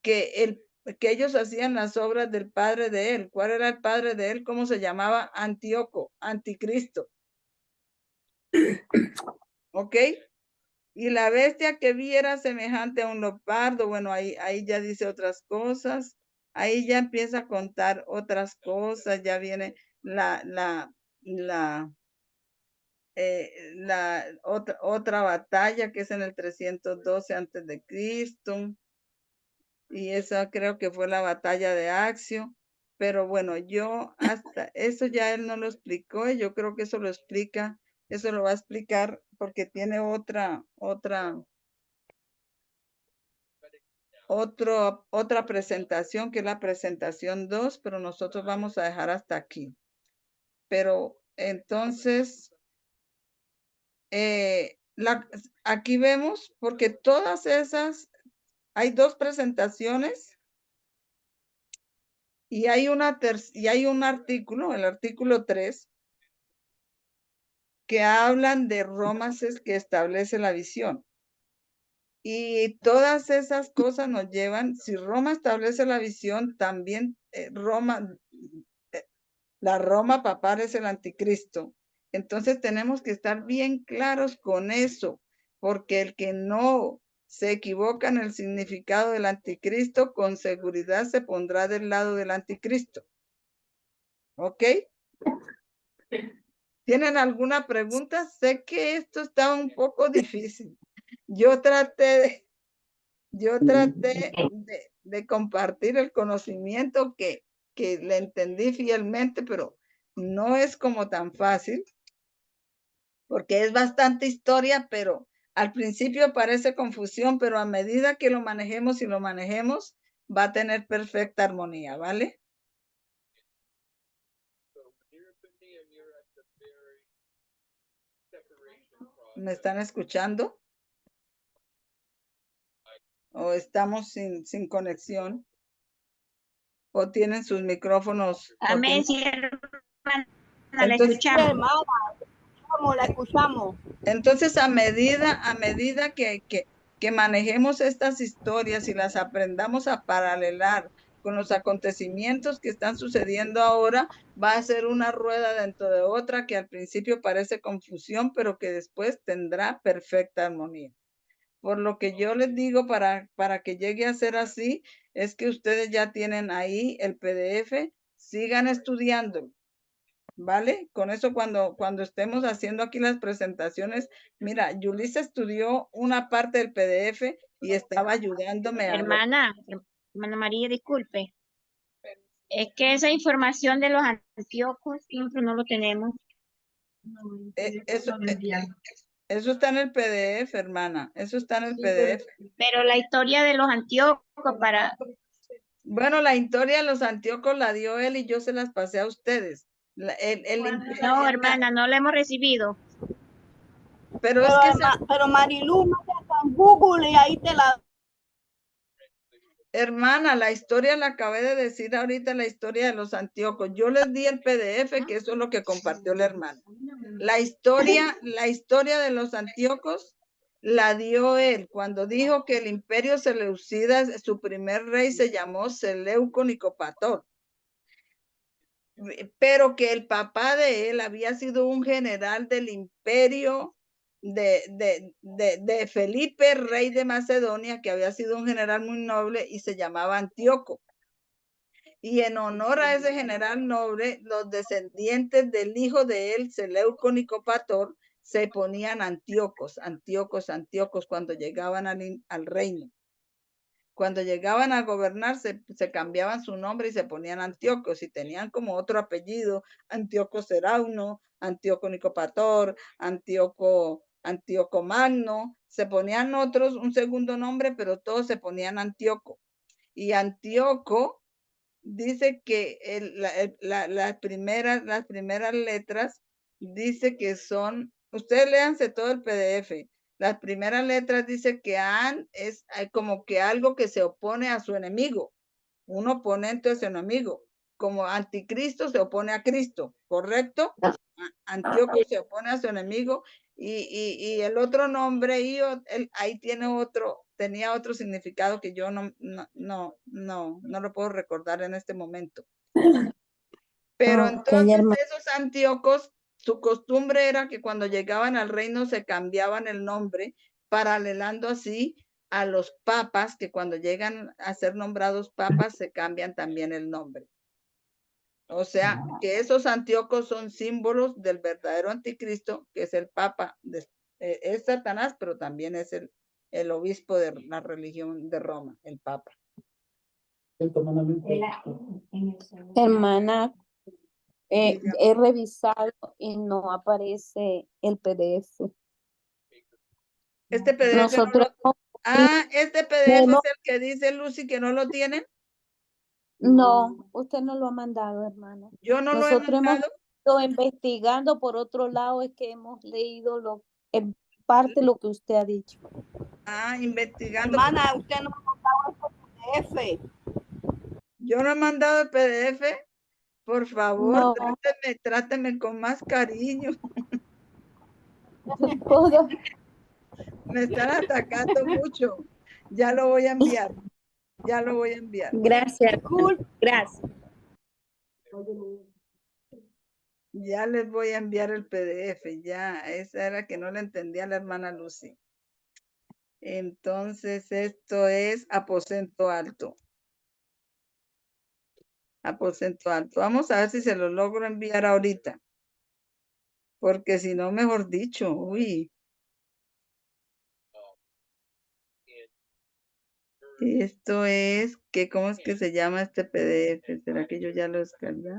que ellos hacían las obras del padre de él. ¿Cuál era el padre de él? ¿Cómo se llamaba? Antíoco, anticristo. ¿Ok? Y la bestia que vi era semejante a un leopardo. Bueno, ahí ya dice otras cosas. Ahí ya empieza a contar otras cosas. Ya viene la otra batalla que es en el 312 antes de Cristo. Y esa creo que fue la batalla de Accio. Pero bueno, yo hasta eso ya él no lo explicó, y yo creo que eso lo explica, eso lo va a explicar porque tiene otra presentación, que es la presentación 2, pero nosotros vamos a dejar hasta aquí. Pero entonces, aquí vemos, porque todas esas, hay 2 presentaciones, y hay un artículo, el artículo 3, que hablan de Rómases que establece la visión. Y todas esas cosas nos llevan, si Roma establece la visión, también la Roma papal es el anticristo. Entonces tenemos que estar bien claros con eso, porque el que no se equivoca en el significado del anticristo, con seguridad se pondrá del lado del anticristo. ¿Ok? ¿Tienen alguna pregunta? Sé que esto está un poco difícil. Yo traté de compartir el conocimiento que le entendí fielmente, pero no es como tan fácil, porque es bastante historia, pero al principio parece confusión, pero a medida que lo manejemos y lo manejemos, va a tener perfecta armonía, ¿vale? ¿Me están escuchando? ¿O estamos sin conexión? ¿O tienen sus micrófonos? Amén, sí, hermana, la Entonces, escuchamos. Hermana, la escuchamos. Entonces, a medida que manejemos estas historias y las aprendamos a paralelar con los acontecimientos que están sucediendo ahora, va a ser una rueda dentro de otra que al principio parece confusión, pero que después tendrá perfecta armonía. Por lo que yo les digo, para que llegue a ser así, es que ustedes ya tienen ahí el PDF, sigan estudiando. ¿Vale? Con eso cuando estemos haciendo aquí las presentaciones, mira, Yulisa estudió una parte del PDF y estaba ayudándome a... Hermana María, disculpe. Es que esa información de los antíocos siempre no lo tenemos. Eso está en el PDF, hermana. Eso está en el PDF. Pero la historia de los antíocos Bueno, la historia de los antíocos la dio él y yo se las pasé a ustedes. No, hermana, no la hemos recibido. Pero es que... Pero Marilu, mete en Google y ahí te la... Hermana, la historia la acabé de decir ahorita, la historia de los antíocos. Yo les di el PDF, que eso es lo que compartió la hermana. La historia de los antíocos la dio él cuando dijo que el imperio seleucida, su primer rey se llamó Seleuco Nicopator, pero que el papá de él había sido un general del imperio de Felipe, rey de Macedonia, que había sido un general muy noble y se llamaba Antíoco. Y en honor a ese general noble, los descendientes del hijo de él, Seleuco Nicopator, se ponían Antíocos cuando llegaban al reino. Cuando llegaban a gobernar, se cambiaban su nombre y se ponían Antíocos, y tenían como otro apellido, Antíoco Serauno, Antíoco Nicopator, Antíoco Magno, se ponían otros, un segundo nombre, pero todos se ponían Antíoco. Y Antíoco dice que las primeras letras dice que son, ustedes léanse todo el PDF. Las primeras letras dice que an es como que algo que se opone a su enemigo, un oponente a su enemigo, como anticristo se opone a Cristo, ¿correcto? Antíoco se opone a su enemigo y el otro nombre, ahí tenía otro significado que yo no lo puedo recordar en este momento. Pero entonces esos antíocos, su costumbre era que cuando llegaban al reino se cambiaban el nombre, paralelando así a los papas, que cuando llegan a ser nombrados papas se cambian también el nombre. O sea, que esos antíocos son símbolos del verdadero anticristo, que es el papa, es Satanás, pero también es el obispo de la religión de Roma, el papa. Hermana, he revisado y no aparece el PDF. Este PDF Nosotros este PDF es el que dice Lucy que no lo tienen. no, usted no lo ha mandado, hermana. Yo no lo he Nosotros hemos mandado. ido investigando, por otro lado es que hemos leído en parte lo que usted ha dicho. Investigando. Hermana, usted no ha mandado el PDF. Yo no he mandado el PDF. Por favor, No. tráteme con más cariño. Me están atacando mucho. Ya lo voy a enviar. Gracias. Gracias. Ya les voy a enviar el PDF. Ya, esa era que no le entendía a la hermana Lucy. Entonces, esto es aposento alto. Aposento alto. Vamos a ver si se lo logro enviar ahorita. Porque si no, mejor dicho, uy. Esto es, ¿cómo es que se llama este PDF? ¿Será que yo ya lo descargué?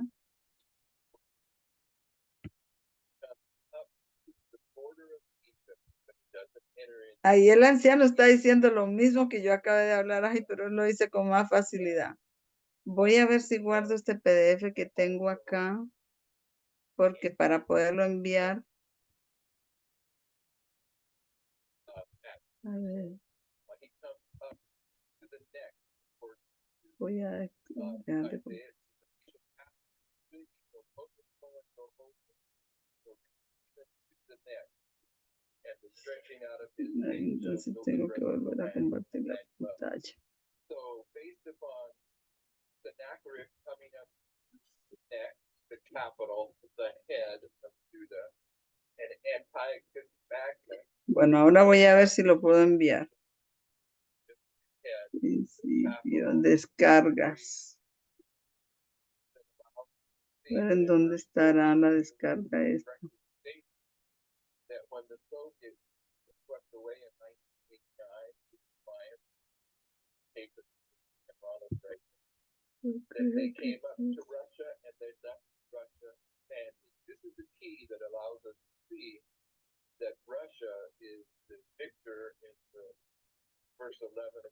Ahí el anciano está diciendo lo mismo que yo acabé de hablar, pero él lo hice con más facilidad. Voy a ver si guardo este PDF que tengo acá, porque para poderlo enviar. A ver. Voy a entonces tengo que volver a compartir la pantalla. Bueno, ahora voy a ver si lo puedo enviar. Principio, descargas. A ver en dónde estará la descarga esta.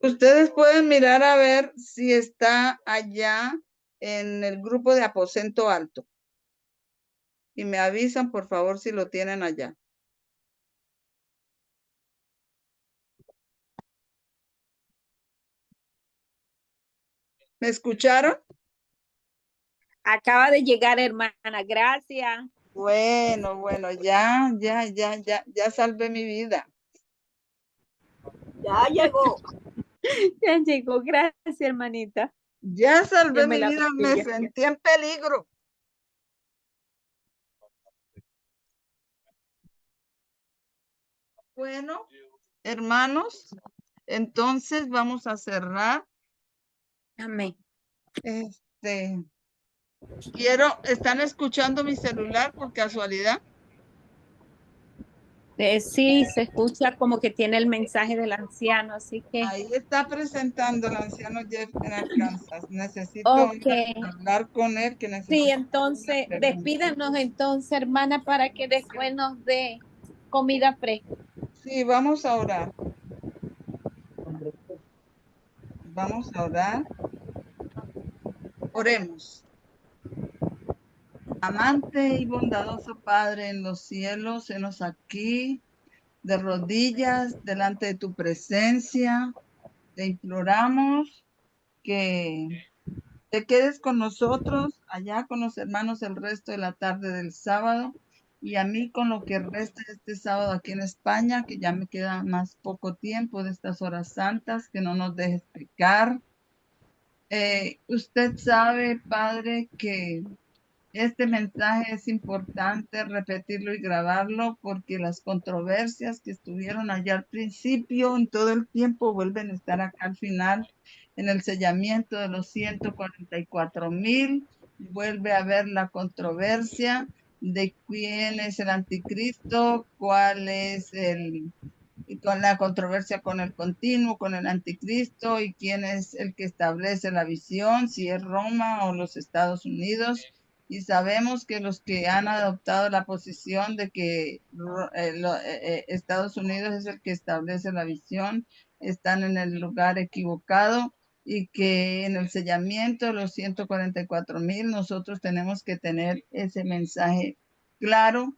Ustedes pueden mirar a ver si está allá en el grupo de aposento alto. Y me avisan, por favor, si lo tienen allá. ¿Me escucharon? Acaba de llegar, hermana. Gracias. Bueno, ya salvé mi vida. Ya llegó. Ya llegó. Gracias, hermanita. Ya salvé mi la vida, me sentí en peligro. Bueno, hermanos, entonces vamos a cerrar. Amén. ¿Están escuchando mi celular por casualidad? Sí, se escucha como que tiene el mensaje del anciano, así que. Ahí está presentando el anciano Jeff en Arkansas. Necesito hablar con él. Sí, entonces, despídanos entonces, hermana, para que después nos dé comida fresca. Sí, vamos a orar. Vamos a orar. Oremos. Amante y bondadoso Padre en los cielos, henos aquí de rodillas delante de tu presencia. Te imploramos que te quedes con nosotros allá con los hermanos el resto de la tarde del sábado y a mí con lo que resta de este sábado aquí en España, que ya me queda más poco tiempo de estas horas santas, que no nos dejes pecar. Usted sabe, Padre, que este mensaje es importante repetirlo y grabarlo porque las controversias que estuvieron allá al principio en todo el tiempo vuelven a estar acá al final en el sellamiento de los 144,000. Vuelve a haber la controversia de quién es el anticristo, cuál es y con la controversia con el continuo, con el anticristo y quién es el que establece la visión, si es Roma o los Estados Unidos. Y sabemos que los que han adoptado la posición de que Estados Unidos es el que establece la visión, están en el lugar equivocado y que en el sellamiento de los 144,000 nosotros tenemos que tener ese mensaje claro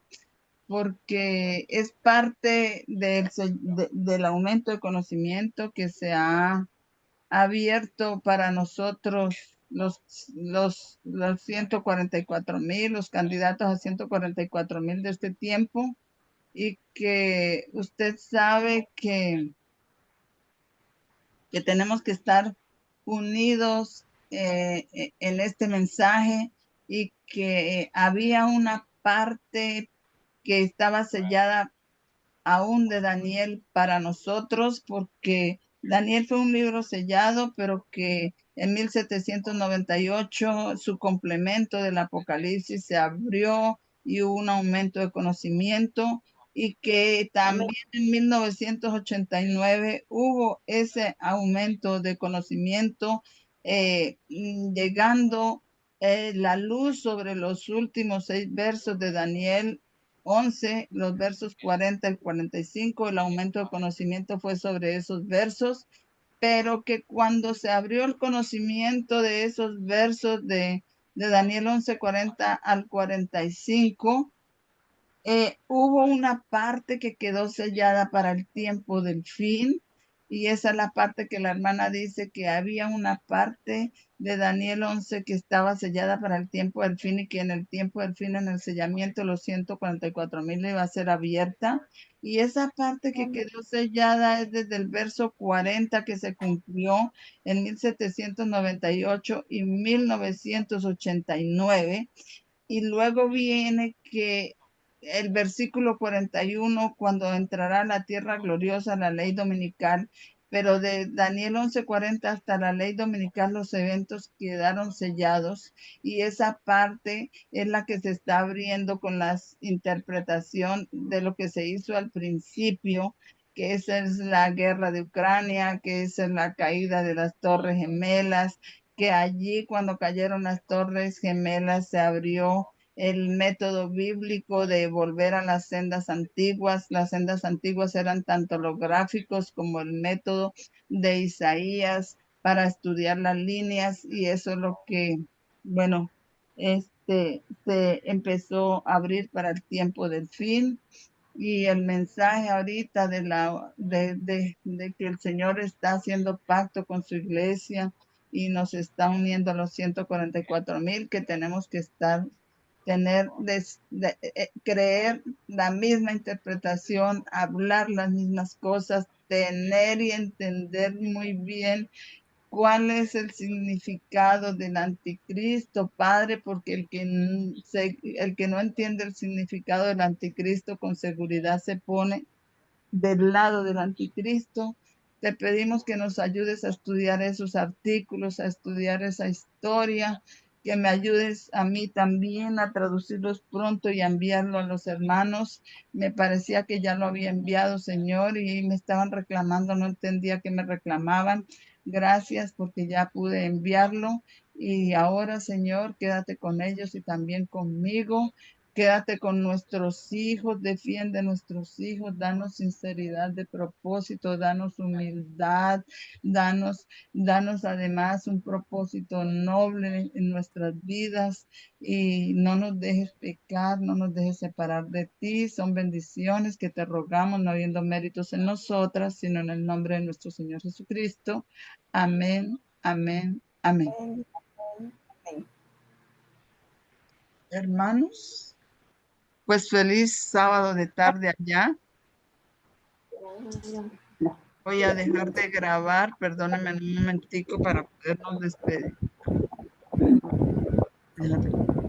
porque es parte del aumento de conocimiento que se ha abierto para nosotros los 144,000, los candidatos a 144,000 de este tiempo, y que usted sabe que tenemos que estar unidos en este mensaje y que había una parte que estaba sellada aún de Daniel para nosotros, porque Daniel fue un libro sellado, pero que en 1798 su complemento del Apocalipsis se abrió y hubo un aumento de conocimiento, y que también en 1989 hubo ese aumento de conocimiento, llegando la luz sobre los últimos 6 versos de Daniel 11, los versos 40 y 45, el aumento de conocimiento fue sobre esos versos, pero que cuando se abrió el conocimiento de esos versos de Daniel 11, 40 al 45, hubo una parte que quedó sellada para el tiempo del fin, y esa es la parte que la hermana dice que había una parte de Daniel 11 que estaba sellada para el tiempo del fin y que en el tiempo del fin, en el sellamiento, los 144,000 iba a ser abierta. Y esa parte que quedó sellada es desde el verso 40 que se cumplió en 1798 y 1989. Y luego viene que el versículo 41, cuando entrará la tierra gloriosa, la ley dominical, pero de Daniel 11:40 hasta la ley dominical los eventos quedaron sellados, y esa parte es la que se está abriendo con la interpretación de lo que se hizo al principio, que esa es la guerra de Ucrania, que esa es la caída de las Torres Gemelas, que allí cuando cayeron las Torres Gemelas se abrió el método bíblico de volver a las sendas antiguas. Las sendas antiguas eran tanto los gráficos como el método de Isaías para estudiar las líneas, y eso es lo que, bueno, se empezó a abrir para el tiempo del fin. Y el mensaje ahorita de que el Señor está haciendo pacto con su iglesia y nos está uniendo a los 144,000, que tenemos que creer la misma interpretación, hablar las mismas cosas, tener y entender muy bien cuál es el significado del anticristo, Padre, porque el que no entiende el significado del anticristo con seguridad se pone del lado del anticristo. Te pedimos que nos ayudes a estudiar esos artículos, a estudiar esa historia, que me ayudes a mí también a traducirlos pronto y a enviarlo a los hermanos. Me parecía que ya lo había enviado, Señor, y me estaban reclamando, no entendía que me reclamaban. Gracias porque ya pude enviarlo, y ahora, Señor, quédate con ellos y también conmigo. Quédate con nuestros hijos, defiende a nuestros hijos, danos sinceridad de propósito, danos humildad, danos además un propósito noble en nuestras vidas y no nos dejes pecar, no nos dejes separar de ti. Son bendiciones que te rogamos, no habiendo méritos en nosotras, sino en el nombre de nuestro Señor Jesucristo. Amén, amén, amén. Amén, amén. Hermanos, pues feliz sábado de tarde allá. Voy a dejar de grabar, perdónenme un momentico para podernos despedir. Déjame.